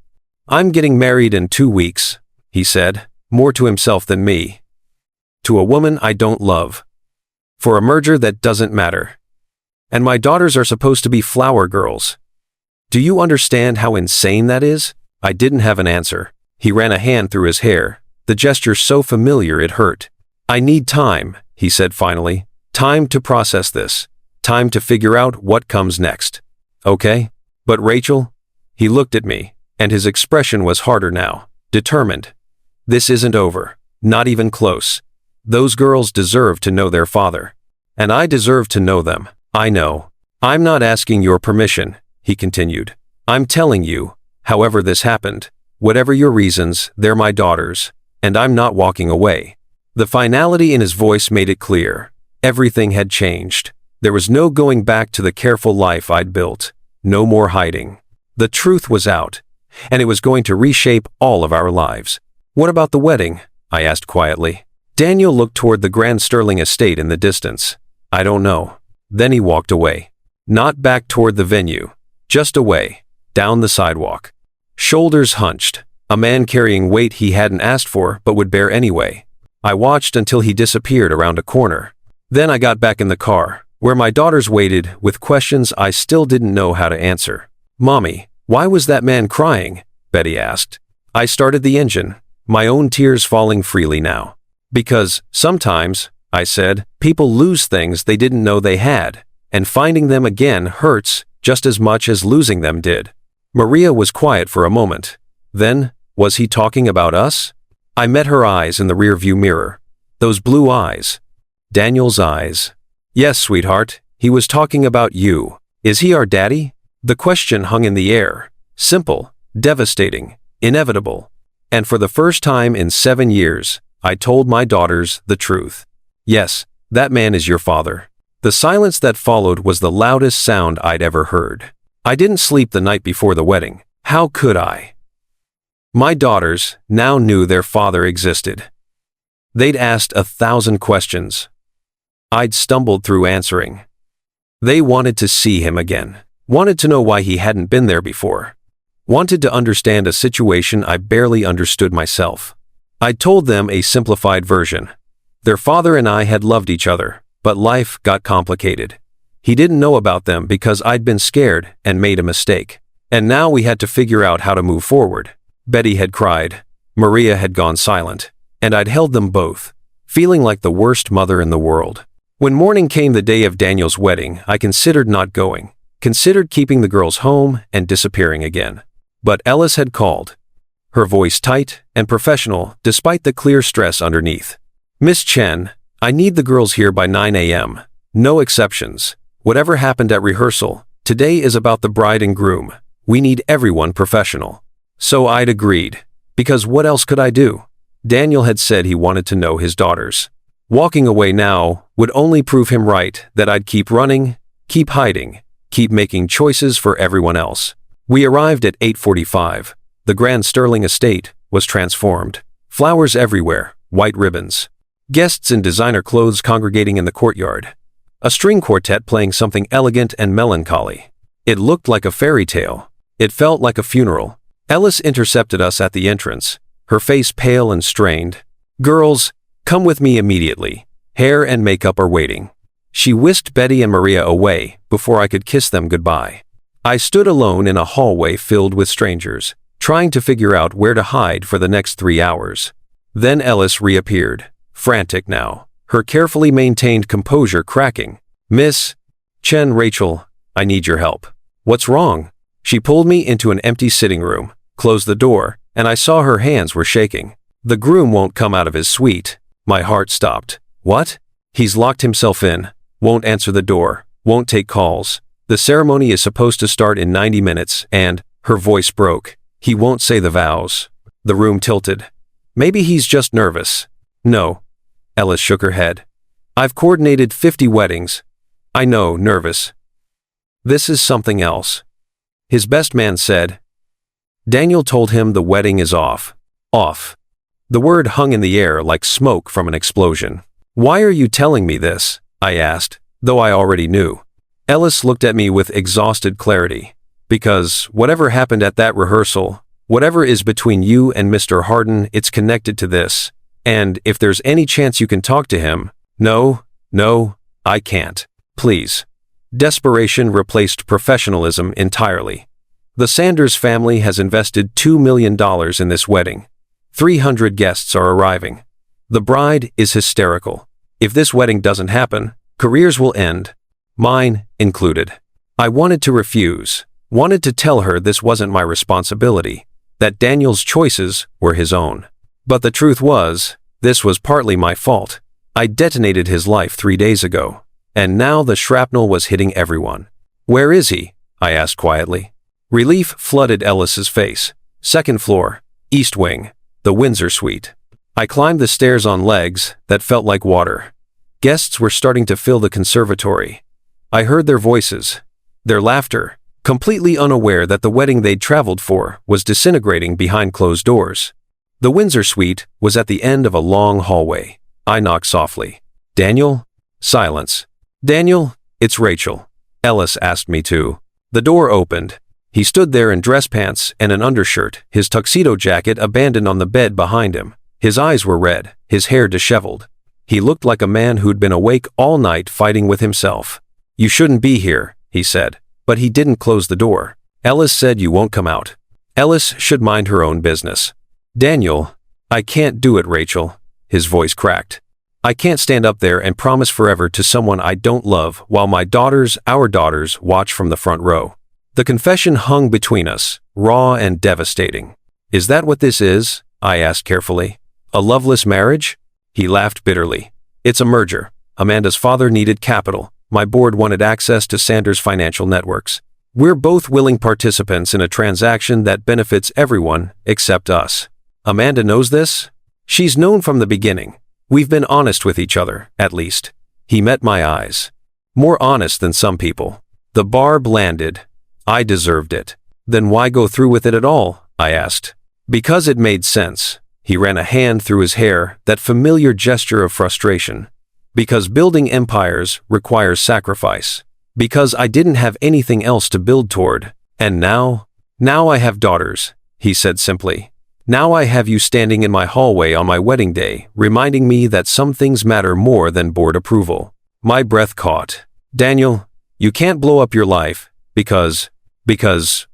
I'm getting married in 2 weeks, he said, more to himself than me. To a woman I don't love. For a merger that doesn't matter. And my daughters are supposed to be flower girls. Do you understand how insane that is? I didn't have an answer. He ran a hand through his hair, the gesture so familiar it hurt. I need time, he said finally. Time to process this. Time to figure out what comes next. Okay? But Rachel? He looked at me, and his expression was harder now, determined. This isn't over. Not even close. Those girls deserve to know their father. And I deserve to know them. I know. I'm not asking your permission, he continued. I'm telling you, however this happened, whatever your reasons, they're my daughters, and I'm not walking away." The finality in his voice made it clear. Everything had changed. There was no going back to the careful life I'd built. No more hiding. The truth was out, and it was going to reshape all of our lives. "What about the wedding?" I asked quietly. Daniel looked toward the grand Sterling estate in the distance. "I don't know." Then he walked away. Not back toward the venue, just away, down the sidewalk. Shoulders hunched, a man carrying weight he hadn't asked for but would bear anyway. I watched until he disappeared around a corner. Then I got back in the car, where my daughters waited with questions I still didn't know how to answer. "Mommy, why was that man crying?" Betty asked. I started the engine, my own tears falling freely now. "Because sometimes," I said, "people lose things they didn't know they had, and finding them again hurts just as much as losing them did." Maria was quiet for a moment. Then, was he talking about us? I met her eyes in the rearview mirror. Those blue eyes. Daniel's eyes. "Yes, sweetheart, he was talking about you. Is he our daddy?" The question hung in the air. Simple, devastating, inevitable. And for the first time in 7 years, I told my daughters the truth. "Yes, that man is your father." The silence that followed was the loudest sound I'd ever heard. I didn't sleep the night before the wedding. How could I? My daughters now knew their father existed. They'd asked 1,000 questions. I'd stumbled through answering. They wanted to see him again. Wanted to know why he hadn't been there before. Wanted to understand a situation I barely understood myself. I'd told them a simplified version. Their father and I had loved each other, but life got complicated. He didn't know about them because I'd been scared and made a mistake. And now we had to figure out how to move forward. Betty had cried. Maria had gone silent. And I'd held them both, feeling like the worst mother in the world. When morning came the day of Daniel's wedding, I considered not going. Considered keeping the girls home and disappearing again. But Ellis had called. Her voice tight and professional despite the clear stress underneath. "Miss Chen, I need the girls here by 9 a.m. No exceptions. Whatever happened at rehearsal, today is about the bride and groom. We need everyone professional." So I'd agreed. Because what else could I do? Daniel had said he wanted to know his daughters. Walking away now would only prove him right that I'd keep running, keep hiding, keep making choices for everyone else. We arrived at 8:45. The grand Sterling estate was transformed. Flowers everywhere, white ribbons. Guests in designer clothes congregating in the courtyard. A string quartet playing something elegant and melancholy. It looked like a fairy tale. It felt like a funeral. Ellis intercepted us at the entrance, her face pale and strained. "Girls, come with me immediately. Hair and makeup are waiting." She whisked Betty and Maria away before I could kiss them goodbye. I stood alone in a hallway filled with strangers, trying to figure out where to hide for the next 3 hours. Then Ellis reappeared, frantic now, her carefully maintained composure cracking. "Miss Chen, Rachel, I need your help." "What's wrong?" She pulled me into an empty sitting room, closed the door, and I saw her hands were shaking. "The groom won't come out of his suite." My heart stopped. "What?" "He's locked himself in, won't answer the door, won't take calls. The ceremony is supposed to start in 90 minutes and," her voice broke, "he won't say the vows." The room tilted. "Maybe he's just nervous." "No." Ellis shook her head. "I've coordinated 50 weddings. I know, nervous. This is something else." His best man said. Daniel told him the wedding is off. Off. The word hung in the air like smoke from an explosion. "Why are you telling me this?" I asked, though I already knew. Ellis looked at me with exhausted clarity. "Because whatever happened at that rehearsal, whatever is between you and Mr. Harden, it's connected to this. And if there's any chance you can talk to him..." No, I can't. Please." Desperation replaced professionalism entirely. "The Sanders family has invested $2 million in this wedding. 300 guests are arriving. The bride is hysterical. If this wedding doesn't happen, careers will end. Mine included." I wanted to refuse, wanted to tell her this wasn't my responsibility, that Daniel's choices were his own. But the truth was, this was partly my fault. I detonated his life 3 days ago. And now the shrapnel was hitting everyone. "Where is he?" I asked quietly. Relief flooded Ellis's face. Second floor, East Wing, the Windsor Suite. I climbed the stairs on legs that felt like water. Guests were starting to fill the conservatory. I heard their voices, their laughter, completely unaware that the wedding they'd traveled for was disintegrating behind closed doors. The Windsor Suite was at the end of a long hallway. I knocked softly. "Daniel?" Silence. "Daniel, it's Rachel." Ellis asked me to. The door opened. He stood there in dress pants and an undershirt, his tuxedo jacket abandoned on the bed behind him. His eyes were red, his hair disheveled. He looked like a man who'd been awake all night fighting with himself. "You shouldn't be here," he said, but he didn't close the door. "Ellis said you won't come out." Ellis should mind her own business. "Daniel, I can't do it, Rachel." His voice cracked. "I can't stand up there and promise forever to someone I don't love while my daughters, our daughters, watch from the front row." The confession hung between us, raw and devastating. "Is that what this is?" I asked carefully. "A loveless marriage?" He laughed bitterly. "It's a merger. Amanda's father needed capital. My board wanted access to Sanders' financial networks. We're both willing participants in a transaction that benefits everyone except us. Amanda knows this? She's known from the beginning. We've been honest with each other, at least." He met my eyes. "More honest than some people." The barb landed. I deserved it. "Then why go through with it at all?" I asked. "Because it made sense." He ran a hand through his hair, that familiar gesture of frustration. "Because building empires requires sacrifice. Because I didn't have anything else to build toward. And now I have daughters," he said simply. "Now I have you standing in my hallway on my wedding day, reminding me that some things matter more than board approval." My breath caught. "Daniel, you can't blow up your life, because,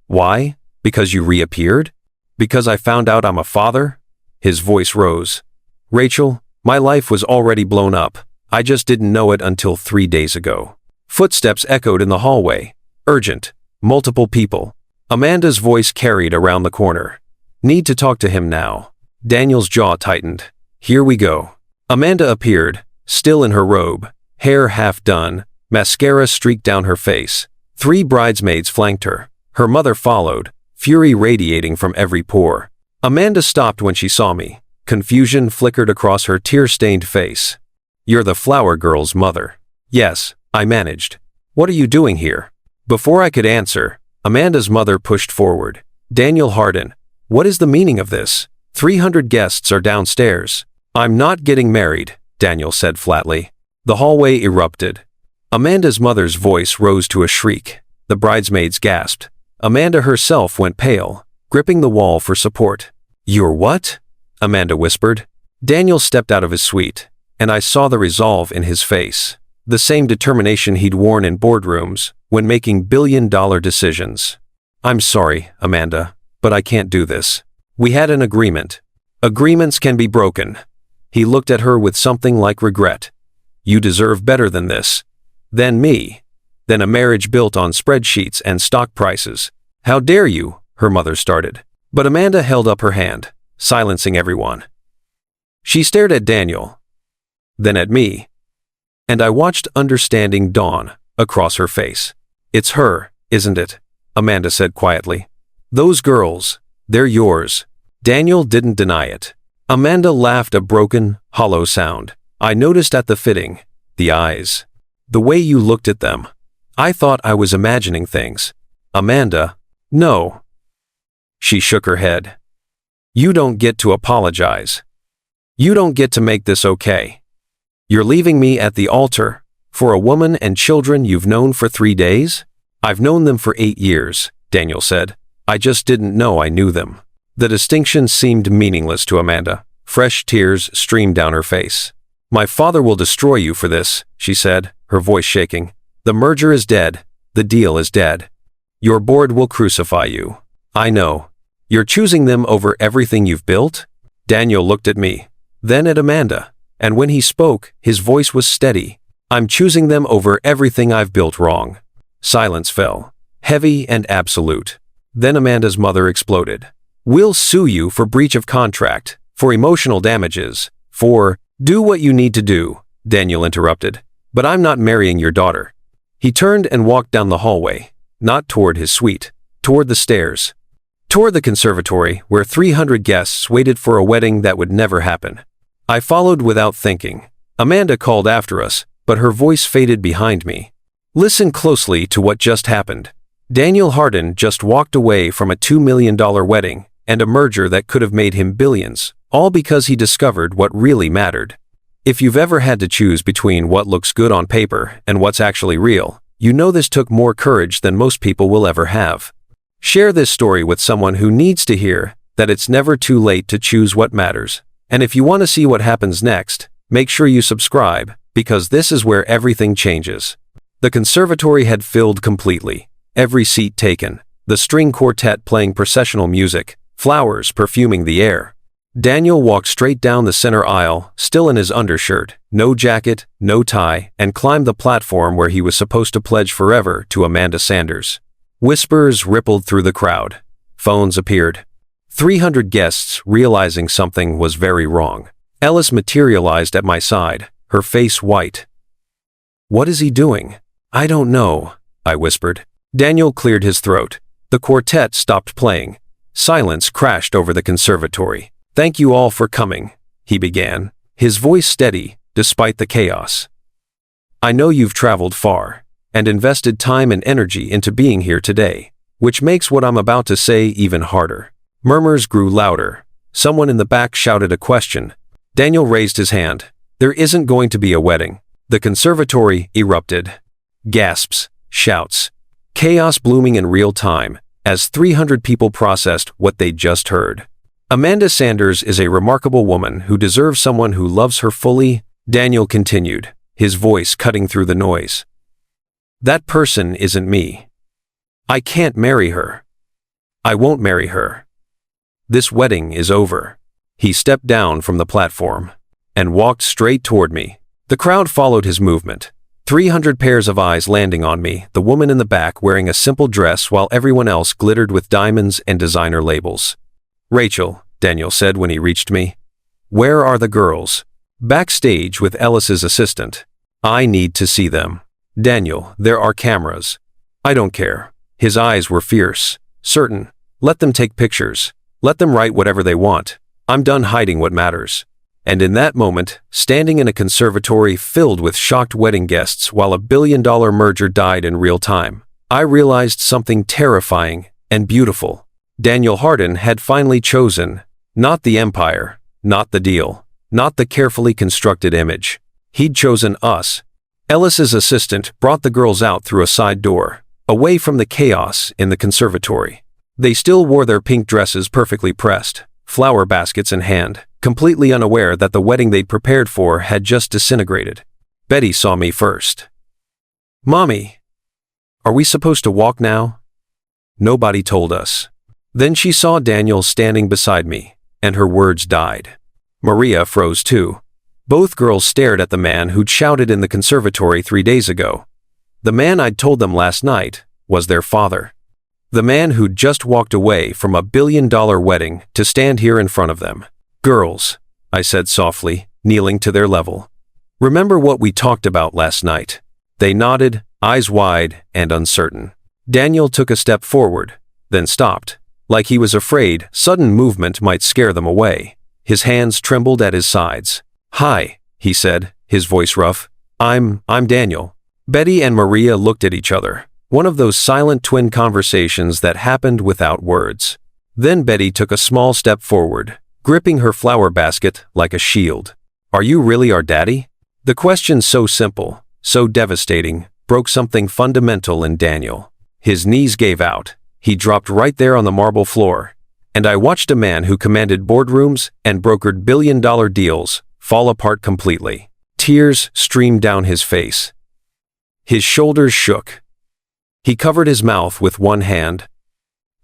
why? Because you reappeared? Because I found out I'm a father?" His voice rose. "Rachel, my life was already blown up. I just didn't know it until 3 days ago." Footsteps echoed in the hallway. Urgent. Multiple people. Amanda's voice carried around the corner. "Need to talk to him now." Daniel's jaw tightened. "Here we go." Amanda appeared, still in her robe, hair half done, mascara streaked down her face. 3 bridesmaids flanked her. Her mother followed, fury radiating from every pore. Amanda stopped when she saw me. Confusion flickered across her tear-stained face. "You're the flower girl's mother." "Yes," I managed. "What are you doing here?" Before I could answer, Amanda's mother pushed forward. "Daniel Hardin, what is the meaning of this? 300 guests are downstairs." "I'm not getting married," Daniel said flatly. The hallway erupted. Amanda's mother's voice rose to a shriek. The bridesmaids gasped. Amanda herself went pale, gripping the wall for support. "You're what?" Amanda whispered. Daniel stepped out of his suite, and I saw the resolve in his face. The same determination he'd worn in boardrooms when making billion-dollar decisions. "I'm sorry, Amanda, but I can't do this. We had an agreement. Agreements can be broken." He looked at her with something like regret. "You deserve better than this. Than me. Than a marriage built on spreadsheets and stock prices." "How dare you?" her mother started. But Amanda held up her hand, silencing everyone. She stared at Daniel, then at me, and I watched understanding dawn across her face. "It's her, isn't it?" Amanda said quietly. "Those girls, they're yours." Daniel didn't deny it. Amanda laughed a broken, hollow sound. I noticed at the fitting, the eyes. The way you looked at them. I thought I was imagining things. "Amanda, no." She shook her head. "You don't get to apologize. You don't get to make this okay. You're leaving me at the altar, for a woman and children you've known for 3 days?" "I've known them for 8 years, Daniel said. "I just didn't know I knew them." The distinction seemed meaningless to Amanda. Fresh tears streamed down her face. "My father will destroy you for this," she said, her voice shaking. "The merger is dead. The deal is dead. Your board will crucify you. I know. You're choosing them over everything you've built?" Daniel looked at me, then at Amanda, and when he spoke, his voice was steady. "I'm choosing them over everything I've built wrong." Silence fell, heavy and absolute. Then Amanda's mother exploded. "We'll sue you for breach of contract, for emotional damages, for—" "Do what you need to do," Daniel interrupted. "But I'm not marrying your daughter." He turned and walked down the hallway, not toward his suite, toward the stairs, toward the conservatory where 300 guests waited for a wedding that would never happen. I followed without thinking. Amanda called after us, but her voice faded behind me. Listen closely to what just happened. Daniel Hardin just walked away from a $2 million wedding and a merger that could have made him billions, all because he discovered what really mattered. If you've ever had to choose between what looks good on paper and what's actually real, you know this took more courage than most people will ever have. Share this story with someone who needs to hear that it's never too late to choose what matters. And if you want to see what happens next, make sure you subscribe, because this is where everything changes. The conservatory had filled completely. Every seat taken, the string quartet playing processional music, flowers perfuming the air. Daniel walked straight down the center aisle, still in his undershirt, no jacket, no tie, and climbed the platform where he was supposed to pledge forever to Amanda Sanders. Whispers rippled through the crowd. Phones appeared. 300 guests, realizing something was very wrong. Ellis materialized at my side, her face white. "What is he doing?" "I don't know," I whispered. Daniel cleared his throat. The quartet stopped playing. Silence crashed over the conservatory. "Thank you all for coming," he began, his voice steady, despite the chaos. "I know you've traveled far, and invested time and energy into being here today, which makes what I'm about to say even harder." Murmurs grew louder. Someone in the back shouted a question. Daniel raised his hand. "There isn't going to be a wedding." The conservatory erupted. Gasps, shouts, chaos blooming in real time, as 300 people processed what they'd just heard. "Amanda Sanders is a remarkable woman who deserves someone who loves her fully," Daniel continued, his voice cutting through the noise. "That person isn't me. I can't marry her. I won't marry her. This wedding is over." He stepped down from the platform and walked straight toward me. The crowd followed his movement. 300 pairs of eyes landing on me, the woman in the back wearing a simple dress while everyone else glittered with diamonds and designer labels. "Rachel," Daniel said when he reached me. "Where are the girls?" "Backstage with Ellis's assistant." "I need to see them." "Daniel, there are cameras." "I don't care." His eyes were fierce, certain. "Let them take pictures. Let them write whatever they want. I'm done hiding what matters." And in that moment, standing in a conservatory filled with shocked wedding guests while a billion-dollar merger died in real time, I realized something terrifying and beautiful. Daniel Hardin had finally chosen, not the empire, not the deal, not the carefully constructed image. He'd chosen us. Ellis's assistant brought the girls out through a side door, away from the chaos in the conservatory. They still wore their pink dresses perfectly pressed, flower baskets in hand, completely unaware that the wedding they'd prepared for had just disintegrated. Betty saw me first. "Mommy, are we supposed to walk now?" Nobody told us. Then she saw Daniel standing beside me, and her words died. Maria froze too. Both girls stared at the man who'd shouted in the conservatory 3 days ago. The man I'd told them last night was their father. The man who'd just walked away from a billion-dollar wedding to stand here in front of them. "Girls," I said softly, kneeling to their level. "Remember what we talked about last night?" They nodded, eyes wide and uncertain. Daniel took a step forward, then stopped, like he was afraid sudden movement might scare them away. His hands trembled at his sides. "Hi," he said, his voice rough. I'm Daniel." Betty and Maria looked at each other, one of those silent twin conversations that happened without words. Then Betty took a small step forward, gripping her flower basket like a shield. "Are you really our daddy?" The question, so simple, so devastating, broke something fundamental in Daniel. His knees gave out. He dropped right there on the marble floor. And I watched a man who commanded boardrooms and brokered billion-dollar deals fall apart completely. Tears streamed down his face. His shoulders shook. He covered his mouth with one hand,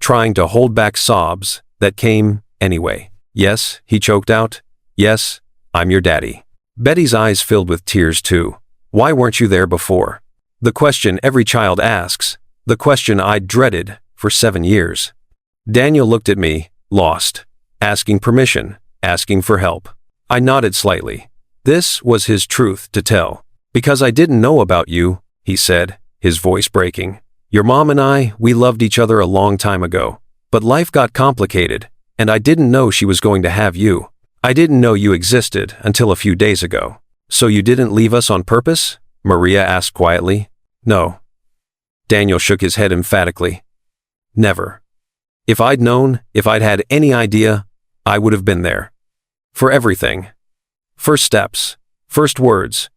trying to hold back sobs that came anyway. "Yes," he choked out. "Yes, I'm your daddy." Betty's eyes filled with tears too. "Why weren't you there before?" The question every child asks, the question I'd dreaded for 7 years. Daniel looked at me, lost, asking permission, asking for help. I nodded slightly. This was his truth to tell. "Because I didn't know about you," he said, his voice breaking. Your mom and I, we loved each other a long time ago. But life got complicated, and I didn't know she was going to have you. I didn't know you existed until a few days ago. So you didn't leave us on purpose? Maria asked quietly. No. Daniel shook his head emphatically. Never. If I'd known, if I'd had any idea, I would have been there. For everything. First steps, first words,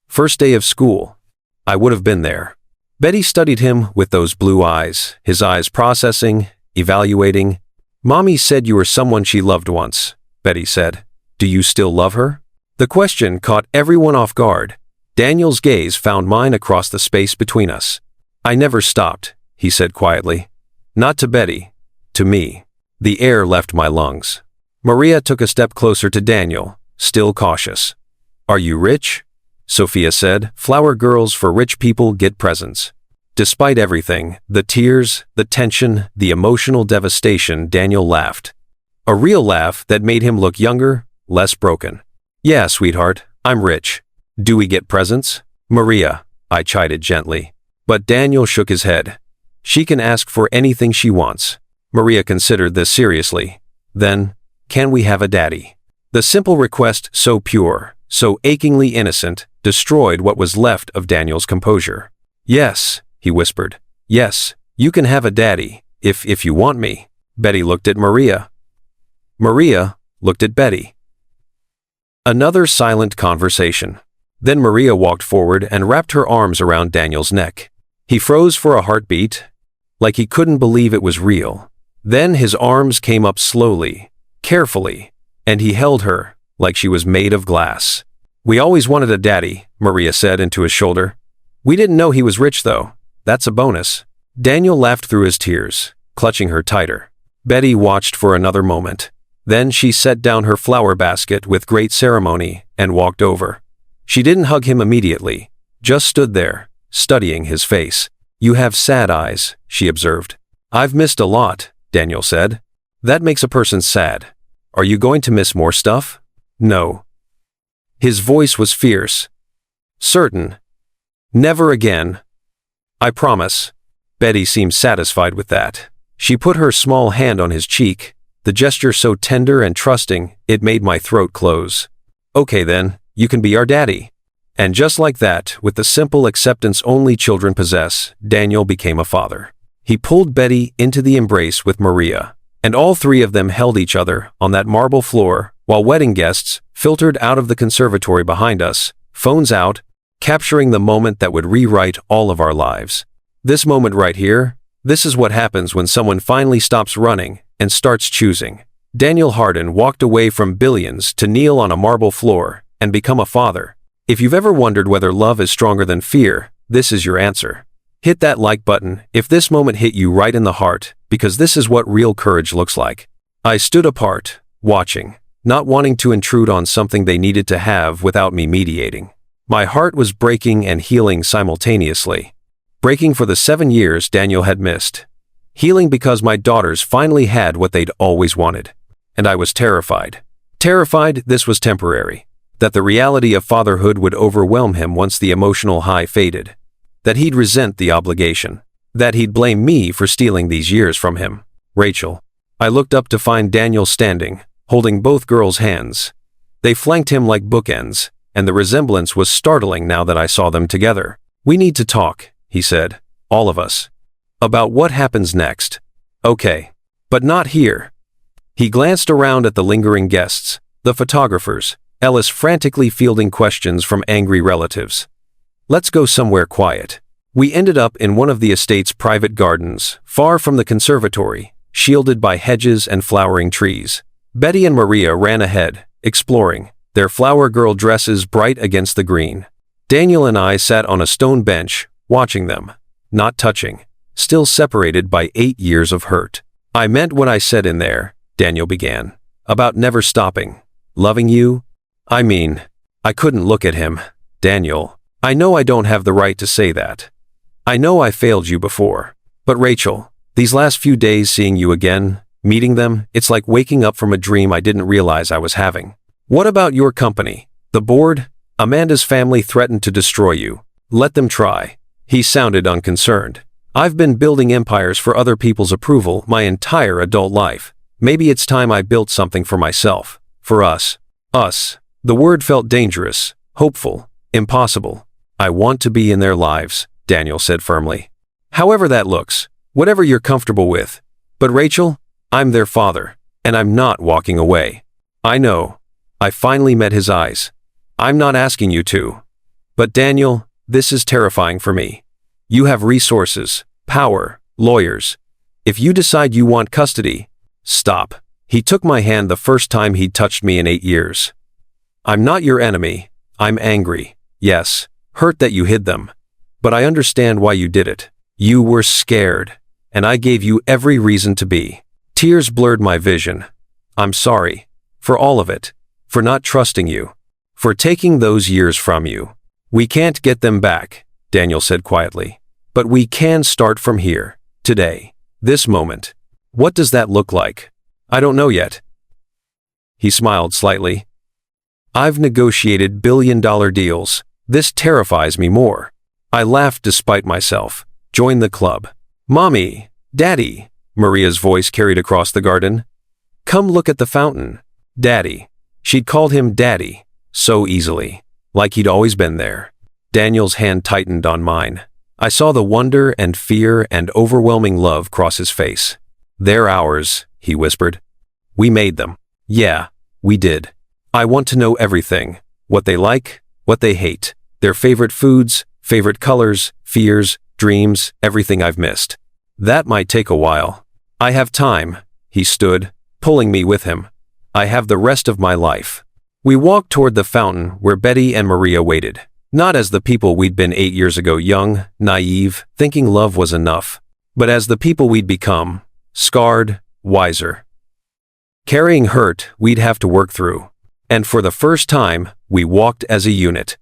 first day of school. I would have been there. Betty studied him with those blue eyes, his eyes processing, evaluating. Mommy said you were someone she loved once, Betty said. Do you still love her? The question caught everyone off guard. Daniel's gaze found mine across the space between us. I never stopped, he said quietly. Not to Betty, to me. The air left my lungs. Maria took a step closer to Daniel, still cautious. Are you rich? Sophia said. Flower girls for rich people get presents. Despite everything, the tears, the tension, the emotional devastation, Daniel laughed. A real laugh that made him look younger, less broken. Yeah, sweetheart, I'm rich. Do we get presents? Maria, I chided gently. But Daniel shook his head. She can ask for anything she wants. Maria considered this seriously. Then, can we have a daddy? The simple request, so pure, so achingly innocent, destroyed what was left of Daniel's composure. Yes, he whispered. Yes, you can have a daddy, if you want me. Betty looked at Maria. Maria looked at Betty. Another silent conversation. Then Maria walked forward and wrapped her arms around Daniel's neck. He froze for a heartbeat, like he couldn't believe it was real. Then his arms came up slowly, carefully, and he held her, like she was made of glass. We always wanted a daddy, Maria said into his shoulder. We didn't know he was rich, though. That's a bonus. Daniel laughed through his tears, clutching her tighter. Betty watched for another moment. Then she set down her flower basket with great ceremony and walked over. She didn't hug him immediately, just stood there, studying his face. You have sad eyes, she observed. I've missed a lot, Daniel said. That makes a person sad. Are you going to miss more stuff? No. His voice was fierce. Certain. Never again. I promise. Betty seemed satisfied with that. She put her small hand on his cheek, the gesture so tender and trusting, it made my throat close. Okay then, you can be our daddy. And just like that, with the simple acceptance only children possess, Daniel became a father. He pulled Betty into the embrace with Maria, and all three of them held each other on that marble floor, while wedding guests filtered out of the conservatory behind us, phones out, capturing the moment that would rewrite all of our lives. This moment right here, this is what happens when someone finally stops running and starts choosing. Daniel Hardin walked away from billions to kneel on a marble floor and become a father. If you've ever wondered whether love is stronger than fear, this is your answer. Hit that like button if this moment hit you right in the heart, because this is what real courage looks like. I stood apart, watching, not wanting to intrude on something they needed to have without me mediating. My heart was breaking and healing simultaneously. Breaking for the 7 years Daniel had missed. Healing because my daughters finally had what they'd always wanted. And I was terrified. Terrified this was temporary. That the reality of fatherhood would overwhelm him once the emotional high faded. That he'd resent the obligation. That he'd blame me for stealing these years from him. Rachel. I looked up to find Daniel standing, holding both girls' hands. They flanked him like bookends, and the resemblance was startling now that I saw them together. We need to talk, he said, all of us. About what happens next. Okay. But not here. He glanced around at the lingering guests, the photographers, Ellis frantically fielding questions from angry relatives. Let's go somewhere quiet. We ended up in one of the estate's private gardens, far from the conservatory, shielded by hedges and flowering trees. Betty and Maria ran ahead, exploring, their flower girl dresses bright against the green. Daniel and I sat on a stone bench, watching them, not touching, still separated by 8 years of hurt. I meant what I said in there, Daniel began, about never stopping, loving you. I mean, I couldn't look at him. Daniel, I know I don't have the right to say that. I know I failed you before. But Rachel, these last few days seeing you again, meeting them, it's like waking up from a dream I didn't realize I was having. What about your company? The board? Amanda's family threatened to destroy you. Let them try. He sounded unconcerned. I've been building empires for other people's approval my entire adult life. Maybe it's time I built something for myself. For us. Us. The word felt dangerous, hopeful, impossible. I want to be in their lives, Daniel said firmly. However that looks, whatever you're comfortable with. But Rachel, I'm their father, and I'm not walking away. I know. I finally met his eyes. I'm not asking you to. But Daniel, this is terrifying for me. You have resources, power, lawyers. If you decide you want custody, stop. He took my hand the first time he'd touched me in 8 years. I'm not your enemy. I'm angry. Yes, hurt that you hid them. But I understand why you did it. You were scared, and I gave you every reason to be. Tears blurred my vision. I'm sorry. For all of it. For not trusting you. For taking those years from you. We can't get them back, Daniel said quietly. But we can start from here, today, this moment. What does that look like? I don't know yet. He smiled slightly. I've negotiated billion-dollar deals. This terrifies me more. I laughed despite myself. Join the club. Mommy, Daddy, Maria's voice carried across the garden. Come look at the fountain. Daddy. She'd called him Daddy, so easily, like he'd always been there. Daniel's hand tightened on mine. I saw the wonder and fear and overwhelming love cross his face. They're ours, he whispered. We made them. Yeah, we did. I want to know everything. What they like, what they hate, their favorite foods, favorite colors, fears, dreams, everything I've missed. That might take a while. I have time. He stood, pulling me with him. I have the rest of my life. We walked toward the fountain where Betty and Maria waited. Not as the people we'd been 8 years ago, young, naive, thinking love was enough, but as the people we'd become, scarred, wiser. Carrying hurt we'd have to work through. And for the first time, we walked as a unit.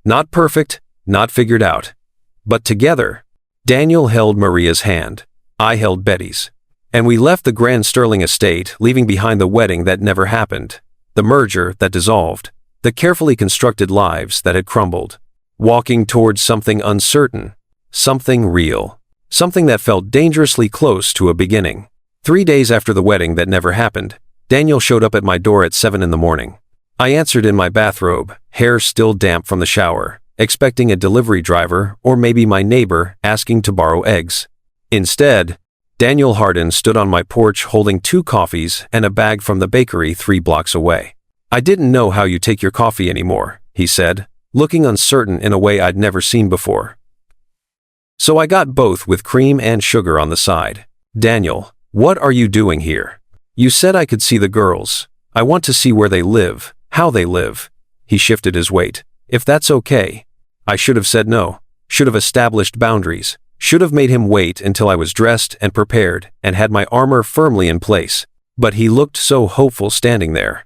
Not perfect, not figured out. But together. Daniel held Maria's hand. I held Betty's. And we left the grand Sterling estate, leaving behind the wedding that never happened, the merger that dissolved, the carefully constructed lives that had crumbled. Walking towards something uncertain, something real, something that felt dangerously close to a beginning. 3 days after the wedding that never happened, Daniel showed up at my door at 7 in the morning. I answered in my bathrobe, hair still damp from the shower, expecting a delivery driver or maybe my neighbor asking to borrow eggs. Instead, Daniel Hardin stood on my porch holding 2 coffees and a bag from the bakery 3 blocks away. I didn't know how you take your coffee anymore, he said, looking uncertain in a way I'd never seen before. So I got both with cream and sugar on the side. Daniel, what are you doing here? You said I could see the girls. I want to see where they live, how they live. He shifted his weight. If that's okay. I should have said no, should have established boundaries, should have made him wait until I was dressed and prepared and had my armor firmly in place. But he looked so hopeful standing there.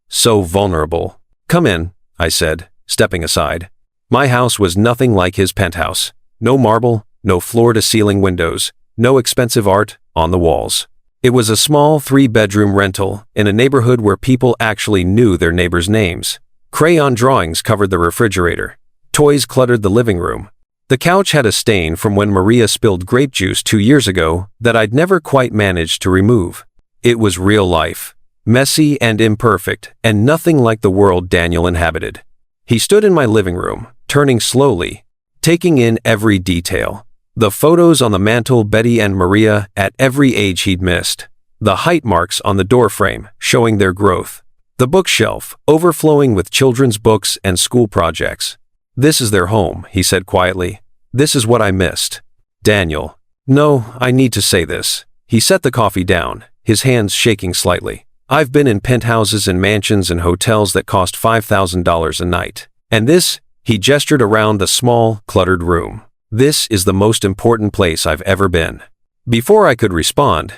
So vulnerable. Come in, I said, stepping aside. My house was nothing like his penthouse. No marble, no floor-to-ceiling windows, no expensive art on the walls. It was a small 3-bedroom rental in a neighborhood where people actually knew their neighbors' names. Crayon drawings covered the refrigerator. Toys cluttered the living room. The couch had a stain from when Maria spilled grape juice 2 years ago that I'd never quite managed to remove. It was real life. Messy and imperfect, and nothing like the world Daniel inhabited. He stood in my living room, turning slowly, taking in every detail. The photos on the mantel, Betty and Maria at every age he'd missed. The height marks on the doorframe, showing their growth. The bookshelf, overflowing with children's books and school projects. This is their home, he said quietly. This is what I missed. Daniel. No, I need to say this. He set the coffee down, his hands shaking slightly. I've been in penthouses and mansions and hotels that cost $5,000 a night. And this, he gestured around the small, cluttered room. This is the most important place I've ever been. Before I could respond,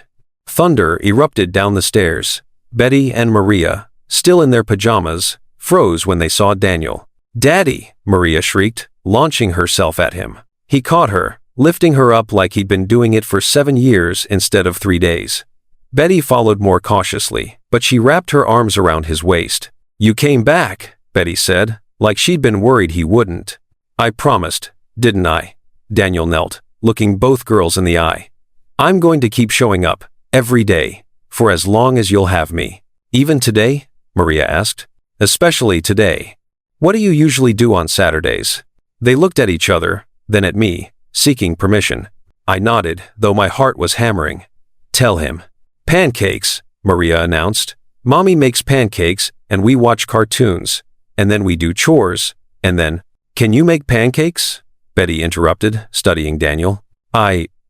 thunder erupted down the stairs. Betty and Maria, still in their pajamas, froze when they saw Daniel. Daddy, Maria shrieked, launching herself at him. He caught her, lifting her up like he'd been doing it for 7 years instead of 3 days. Betty followed more cautiously, but she wrapped her arms around his waist. You came back, Betty said, like she'd been worried he wouldn't. I promised, didn't I? Daniel knelt, looking both girls in the eye. I'm going to keep showing up, every day, for as long as you'll have me. Even today? Maria asked. Especially today. What do you usually do on Saturdays? They looked at each other, then at me, seeking permission. I nodded, though my heart was hammering. Tell him. Pancakes, Maria announced. Mommy makes pancakes, and we watch cartoons. And then we do chores, and then… Can you make pancakes? Betty interrupted, studying Daniel.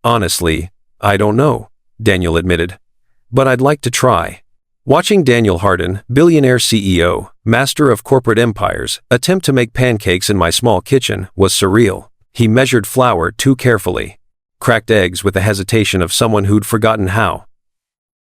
Honestly, I don't know, Daniel admitted. But I'd like to try. Watching Daniel Hardin, billionaire CEO, master of corporate empires, attempt to make pancakes in my small kitchen was surreal. He measured flour too carefully. Cracked eggs with the hesitation of someone who'd forgotten how.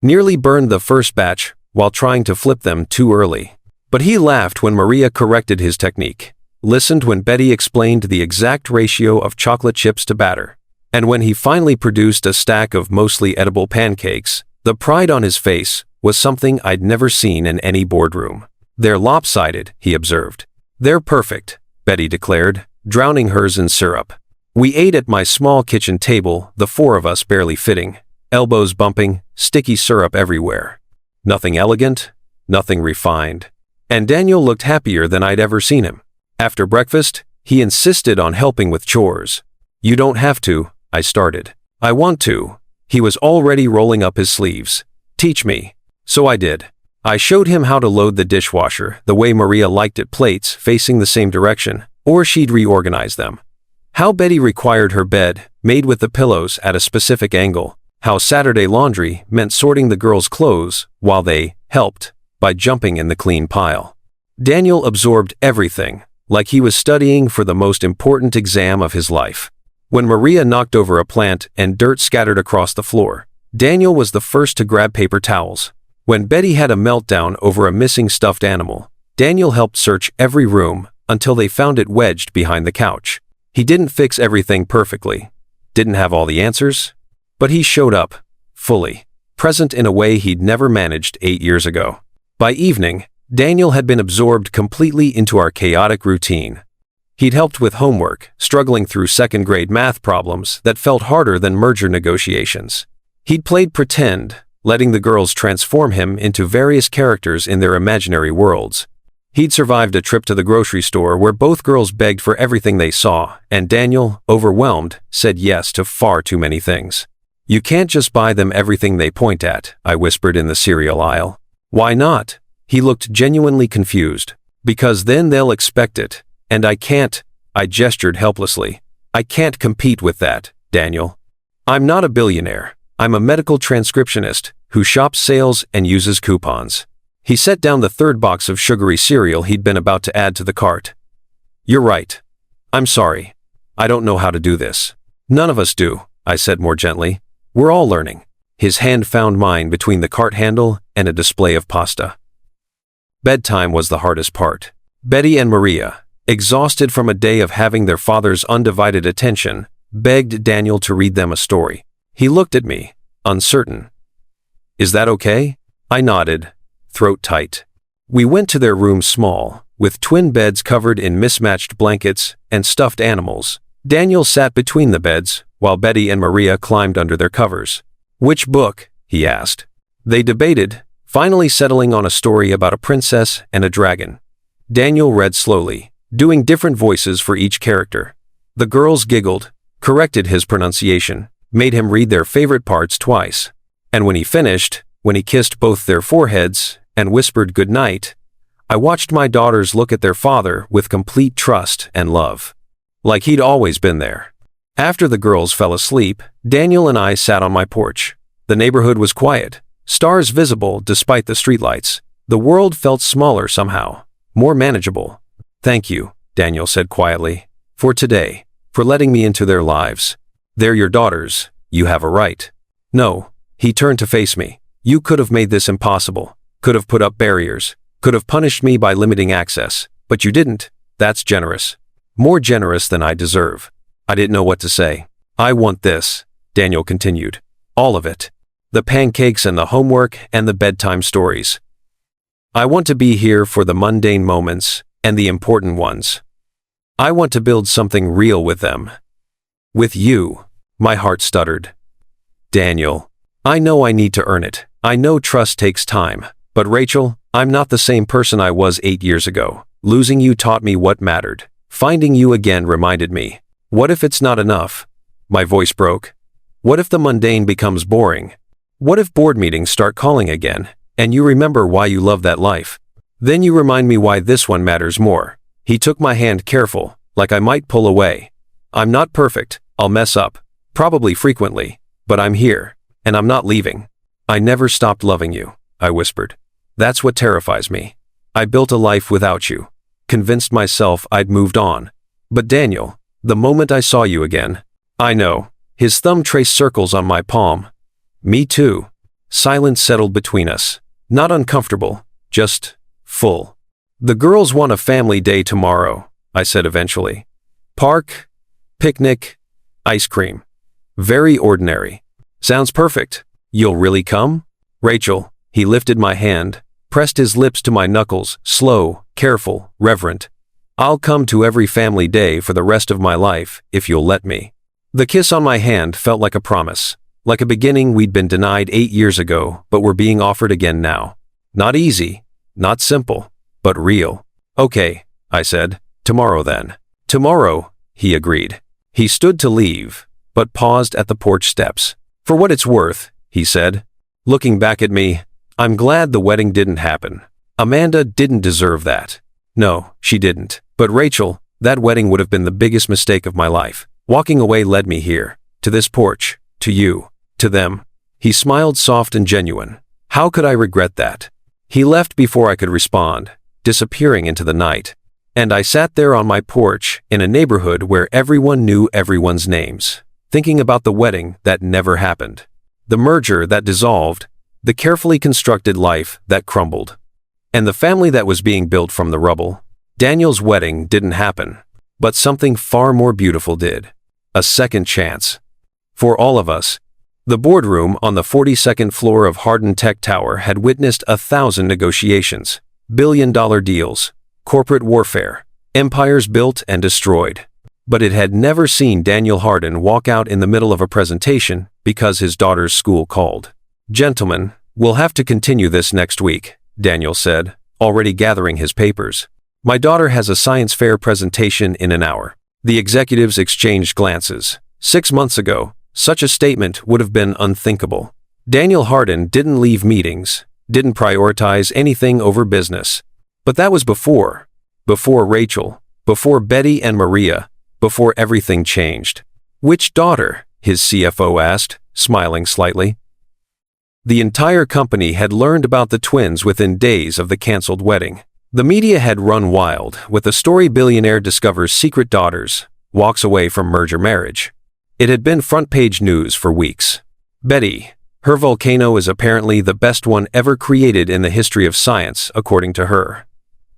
Nearly burned the first batch while trying to flip them too early. But he laughed when Maria corrected his technique. Listened when Betty explained the exact ratio of chocolate chips to batter. And when he finally produced a stack of mostly edible pancakes, the pride on his face was something I'd never seen in any boardroom. They're lopsided, he observed. They're perfect, Betty declared, drowning hers in syrup. We ate at my small kitchen table, the four of us barely fitting, elbows bumping, sticky syrup everywhere. Nothing elegant, nothing refined. And Daniel looked happier than I'd ever seen him. After breakfast, he insisted on helping with chores. You don't have to, I started. I want to. He was already rolling up his sleeves. Teach me. So I did. I showed him how to load the dishwasher the way Maria liked it, plates facing the same direction, or she'd reorganize them. How Betty required her bed, made with the pillows at a specific angle. How Saturday laundry meant sorting the girls' clothes while they helped by jumping in the clean pile. Daniel absorbed everything, like he was studying for the most important exam of his life. When Maria knocked over a plant and dirt scattered across the floor, Daniel was the first to grab paper towels. When Betty had a meltdown over a missing stuffed animal, Daniel helped search every room until they found it wedged behind the couch. He didn't fix everything perfectly, didn't have all the answers, but he showed up, fully, present in a way he'd never managed 8 years ago. By evening, Daniel had been absorbed completely into our chaotic routine. He'd helped with homework, struggling through second-grade math problems that felt harder than merger negotiations. He'd played pretend, letting the girls transform him into various characters in their imaginary worlds. He'd survived a trip to the grocery store where both girls begged for everything they saw, and Daniel, overwhelmed, said yes to far too many things. You can't just buy them everything they point at, I whispered in the cereal aisle. Why not? He looked genuinely confused. Because then they'll expect it. And I can't, I gestured helplessly. I can't compete with that, Daniel. I'm not a billionaire. I'm a medical transcriptionist who shops sales and uses coupons. He set down the third box of sugary cereal he'd been about to add to the cart. You're right. I'm sorry. I don't know how to do this. None of us do, I said more gently. We're all learning. His hand found mine between the cart handle and a display of pasta. Bedtime was the hardest part. Betty and Maria, exhausted from a day of having their father's undivided attention, begged Daniel to read them a story. He looked at me, uncertain. Is that okay? I nodded, throat tight. We went to their room, small, with twin beds covered in mismatched blankets and stuffed animals. Daniel sat between the beds, while Betty and Maria climbed under their covers. Which book? He asked. They debated, finally settling on a story about a princess and a dragon. Daniel read slowly, doing different voices for each character. The girls giggled, corrected his pronunciation, made him read their favorite parts twice. And when he finished, when he kissed both their foreheads and whispered good night, I watched my daughters look at their father with complete trust and love. Like he'd always been there. After the girls fell asleep, Daniel and I sat on my porch. The neighborhood was quiet, stars visible despite the streetlights. The world felt smaller somehow, more manageable. Thank you, Daniel said quietly, for today, for letting me into their lives. They're your daughters, you have a right. No, he turned to face me. You could have made this impossible, could have put up barriers, could have punished me by limiting access, but you didn't. That's generous. More generous than I deserve. I didn't know what to say. I want this, Daniel continued. All of it. The pancakes and the homework and the bedtime stories. I want to be here for the mundane moments and the important ones. I want to build something real with them. With you. My heart stuttered. Daniel. I know I need to earn it. I know trust takes time. But Rachel, I'm not the same person I was 8 years ago. Losing you taught me what mattered. Finding you again reminded me. What if it's not enough? My voice broke. What if the mundane becomes boring? What if board meetings start calling again, and you remember why you love that life? Then you remind me why this one matters more. He took my hand careful, like I might pull away. I'm not perfect, I'll mess up, probably frequently, but I'm here, and I'm not leaving. I never stopped loving you, I whispered. That's what terrifies me. I built a life without you, convinced myself I'd moved on. But Daniel, the moment I saw you again, I know. His thumb traced circles on my palm. Me too. Silence settled between us. Not uncomfortable, just full. The girls want a family day tomorrow, I said eventually. Park, picnic, ice cream. Very ordinary. Sounds perfect. You'll really come? Rachel, he lifted my hand, pressed his lips to my knuckles, slow, careful, reverent. I'll come to every family day for the rest of my life, if you'll let me. The kiss on my hand felt like a promise, like a beginning we'd been denied 8 years ago, but were being offered again now. Not easy, not simple, but real. Okay, I said, tomorrow then. Tomorrow, he agreed. He stood to leave, but paused at the porch steps. For what it's worth, he said, looking back at me, I'm glad the wedding didn't happen. Amanda didn't deserve that. No, she didn't. But Rachel, that wedding would have been the biggest mistake of my life. Walking away led me here, to this porch, to you, to them. He smiled soft and genuine. How could I regret that? He left before I could respond, disappearing into the night. And I sat there on my porch, in a neighborhood where everyone knew everyone's names, thinking about the wedding that never happened, the merger that dissolved, the carefully constructed life that crumbled, and the family that was being built from the rubble. Daniel's wedding didn't happen, but something far more beautiful did. A second chance. For all of us. The boardroom on the 42nd floor of Hardin Tech Tower had witnessed 1,000 negotiations, billion-dollar deals, corporate warfare, empires built and destroyed. But it had never seen Daniel Hardin walk out in the middle of a presentation because his daughter's school called. Gentlemen, we'll have to continue this next week, Daniel said, already gathering his papers. My daughter has a science fair presentation in an hour. The executives exchanged glances. 6 months ago, such a statement would have been unthinkable. Daniel Hardin didn't leave meetings, didn't prioritize anything over business. But that was before. Before Rachel, before Betty and Maria, before everything changed. Which daughter? His CFO asked, smiling slightly. The entire company had learned about the twins within days of the canceled wedding. The media had run wild with the story Billionaire discovers secret daughters, walks away from merger marriage. It had been front-page news for weeks. Betty, her volcano is apparently the best one ever created in the history of science, according to her.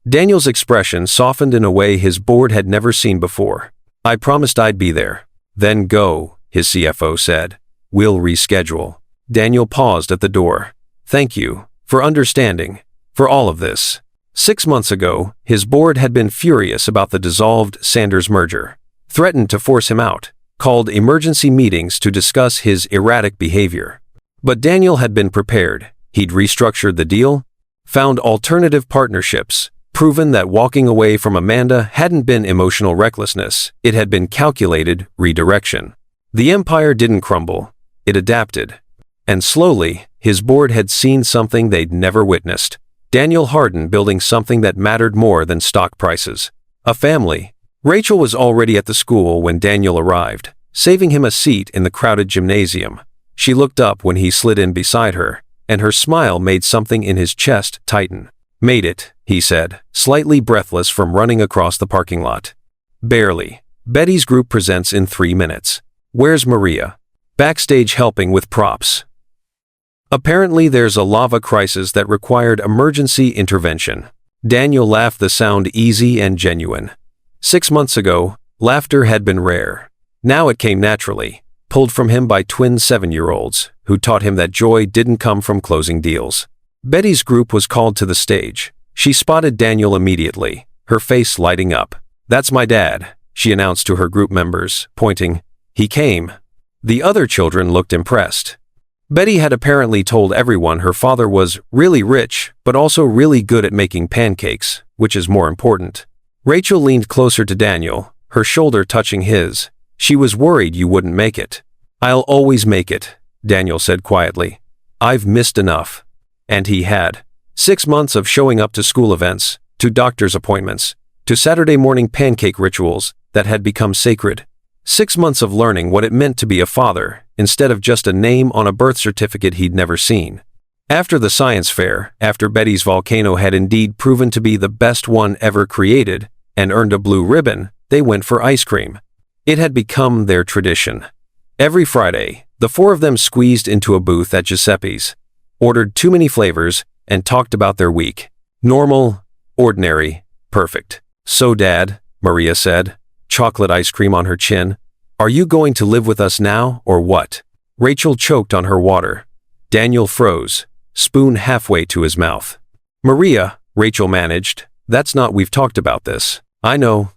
Daniel's expression softened in a way his board had never seen before. I promised I'd be there. Then go, his CFO said. We'll reschedule. Daniel paused at the door. Thank you, for understanding, for all of this. 6 months ago, his board had been furious about the dissolved Sanders merger, threatened to force him out, called emergency meetings to discuss his erratic behavior. But Daniel had been prepared. He'd restructured the deal, found alternative partnerships, proven that walking away from Amanda hadn't been emotional recklessness, it had been calculated redirection. The empire didn't crumble, it adapted. And slowly, his board had seen something they'd never witnessed. Daniel Hardin building something that mattered more than stock prices. A family. Rachel was already at the school when Daniel arrived, saving him a seat in the crowded gymnasium. She looked up when he slid in beside her, and her smile made something in his chest tighten. Made it, he said, slightly breathless from running across the parking lot. Barely. Betty's group presents in 3 minutes. Where's Maria? Backstage helping with props. Apparently there's a lava crisis that required emergency intervention. Daniel laughed, the sound easy and genuine. 6 months ago, laughter had been rare. Now it came naturally, pulled from him by twin 7-year-olds, who taught him that joy didn't come from closing deals. Betty's group was called to the stage. She spotted Daniel immediately, her face lighting up. That's my dad, she announced to her group members, pointing. He came. The other children looked impressed. Betty had apparently told everyone her father was really rich, but also really good at making pancakes, which is more important. Rachel leaned closer to Daniel, her shoulder touching his. She was worried you wouldn't make it. "I'll always make it," Daniel said quietly. "I've missed enough." And he had. 6 months of showing up to school events, to doctor's appointments, to Saturday morning pancake rituals that had become sacred. 6 months of learning what it meant to be a father, instead of just a name on a birth certificate he'd never seen. After the science fair, after Betty's volcano had indeed proven to be the best one ever created, and earned a blue ribbon, they went for ice cream. It had become their tradition. Every Friday, the 4 of them squeezed into a booth at Giuseppe's, ordered too many flavors, and talked about their week. Normal, ordinary, perfect. "So Dad," Maria said, chocolate ice cream on her chin, "are you going to live with us now, or what?" Rachel choked on her water. Daniel froze, spoon halfway to his mouth. "Maria," Rachel managed, "that's not we've talked about this. I know.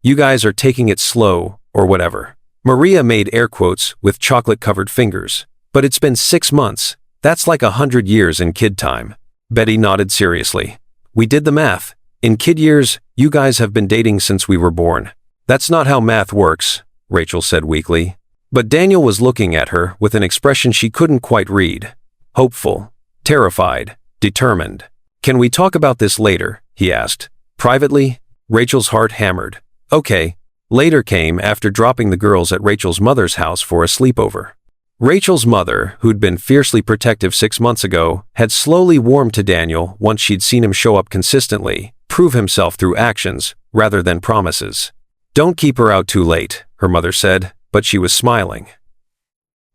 You guys are taking it slow, or whatever." Maria made air quotes with chocolate-covered fingers. "But it's been 6 months. That's like 100 years in kid time." Betty nodded seriously. "We did the math. In kid years, you guys have been dating since we were born." "That's not how math works," Rachel said weakly. But Daniel was looking at her with an expression she couldn't quite read. Hopeful, terrified, determined. "Can we talk about this later?" he asked. "Privately?" Rachel's heart hammered. "Okay." Later came after dropping the girls at Rachel's mother's house for a sleepover. Rachel's mother, who'd been fiercely protective 6 months ago, had slowly warmed to Daniel once she'd seen him show up consistently, prove himself through actions, rather than promises. "Don't keep her out too late," her mother said, but she was smiling.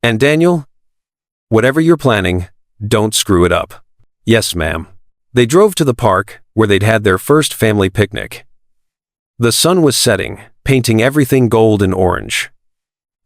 "And Daniel? Whatever you're planning, don't screw it up." "Yes, ma'am." They drove to the park, where they'd had their first family picnic. The sun was setting, painting everything gold and orange.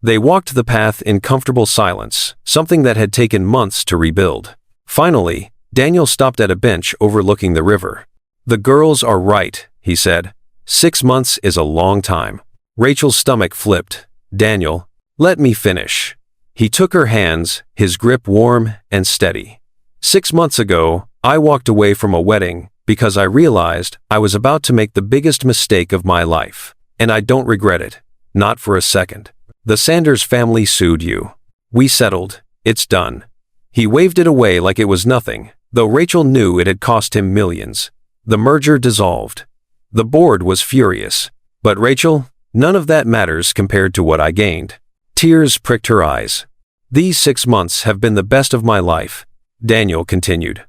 They walked the path in comfortable silence, something that had taken months to rebuild. Finally, Daniel stopped at a bench overlooking the river. "The girls are right," he said. 6 months is a long time." Rachel's stomach flipped. "Daniel, let me finish." He took her hands, his grip warm and steady. 6 months ago, I walked away from a wedding because I realized I was about to make the biggest mistake of my life. And I don't regret it. Not for a second. The Sanders family sued you. We settled. It's done." He waved it away like it was nothing, though Rachel knew it had cost him millions. The merger dissolved. The board was furious. "But Rachel, none of that matters compared to what I gained." Tears pricked her eyes. "These 6 months have been the best of my life," Daniel continued.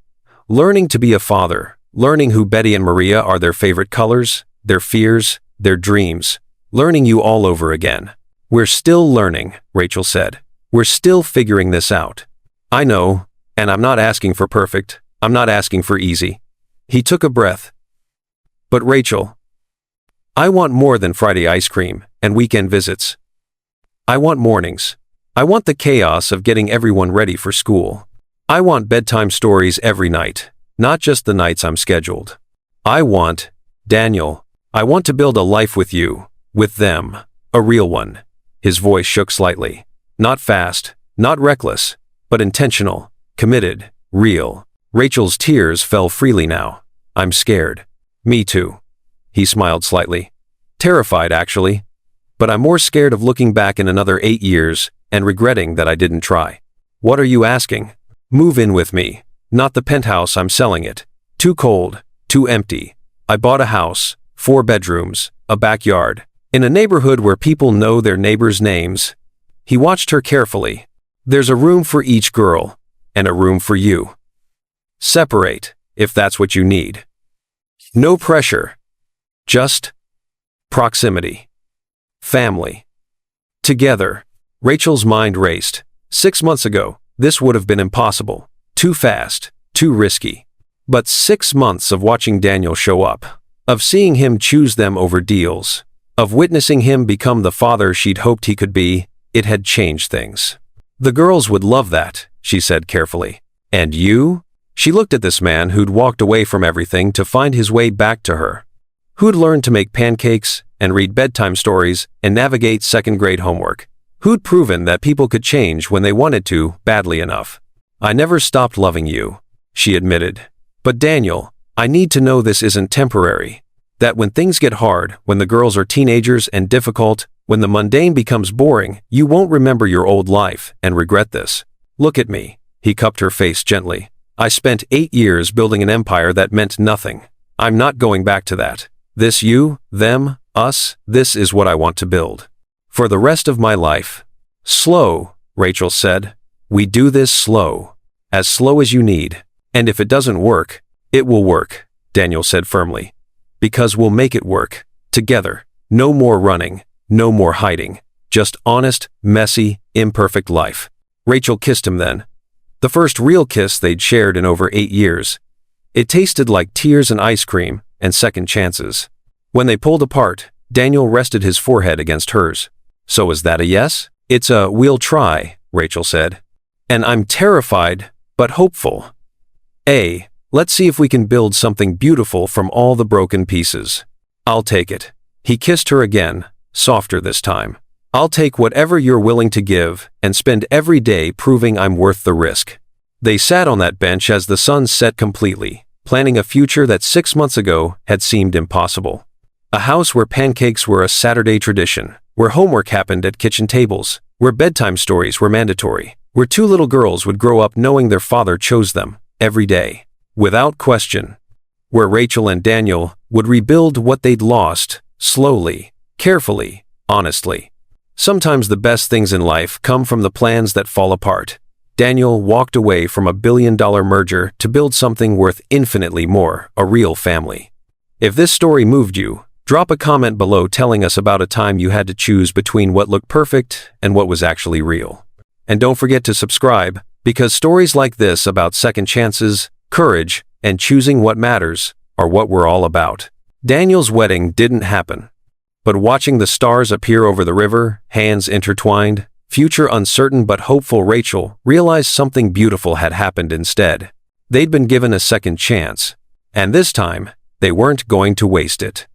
"Learning to be a father, learning who Betty and Maria are, their favorite colors, their fears, their dreams, learning you all over again." "We're still learning," Rachel said. "We're still figuring this out." "I know, and I'm not asking for perfect, I'm not asking for easy." He took a breath. "But Rachel, I want more than Friday ice cream and weekend visits. I want mornings. I want the chaos of getting everyone ready for school. I want bedtime stories every night, not just the nights I'm scheduled. I want, Daniel, I want to build a life with you, with them, a real one." His voice shook slightly. Not fast, not reckless, but intentional, committed, real. Rachel's tears fell freely now. "I'm scared." "Me too." He smiled slightly. "Terrified, actually. But I'm more scared of looking back in another 8 years and regretting that I didn't try." "What are you asking?" "Move in with me. Not the penthouse, I'm selling it. Too cold, too empty. I bought a house, 4 bedrooms, a backyard, in a neighborhood where people know their neighbors' names." He watched her carefully. "There's a room for each girl, and a room for you. Separate, if that's what you need. No pressure. Just proximity. Family. Together." Rachel's mind raced. 6 months ago, this would have been impossible. Too fast, too risky. But 6 months of watching Daniel show up, of seeing him choose them over deals, of witnessing him become the father she'd hoped he could be, it had changed things. "The girls would love that," she said carefully. "And you?" She looked at this man who'd walked away from everything to find his way back to her. Who'd learned to make pancakes and read bedtime stories and navigate second-grade homework. Who'd proven that people could change when they wanted to, badly enough? I never stopped loving you, she admitted. But Daniel, I need to know this isn't temporary. That when things get hard, when the girls are teenagers and difficult, when the mundane becomes boring, you won't remember your old life and regret this. Look at me. He cupped her face gently. I spent 8 years building an empire that meant nothing. I'm not going back to that. This you, them, us, this is what I want to build. For the rest of my life. Slow, Rachel said. We do this slow. As slow as you need. And if it doesn't work, it will work, Daniel said firmly. Because we'll make it work. Together. No more running. No more hiding. Just honest, messy, imperfect life. Rachel kissed him then. The first real kiss they'd shared in over 8 years. It tasted like tears and ice cream and second chances. When they pulled apart, Daniel rested his forehead against hers. So is that a yes? It's a we'll try, Rachel said. And I'm terrified, but hopeful. Let's see if we can build something beautiful from all the broken pieces. I'll take it. He kissed her again, softer this time. I'll take whatever you're willing to give and spend every day proving I'm worth the risk. They sat on that bench as the sun set completely, planning a future that 6 months ago had seemed impossible. A house where pancakes were a Saturday tradition, where homework happened at kitchen tables, where bedtime stories were mandatory, where 2 little girls would grow up knowing their father chose them, every day, without question. Where Rachel and Daniel would rebuild what they'd lost, slowly, carefully, honestly. Sometimes the best things in life come from the plans that fall apart. Daniel walked away from a billion-dollar merger to build something worth infinitely more, a real family. If this story moved you, drop a comment below telling us about a time you had to choose between what looked perfect and what was actually real. And don't forget to subscribe, because stories like this about second chances, courage, and choosing what matters are what we're all about. Daniel's wedding didn't happen. But watching the stars appear over the river, hands intertwined, future uncertain but hopeful Rachel realized something beautiful had happened instead. They'd been given a second chance. And this time, they weren't going to waste it.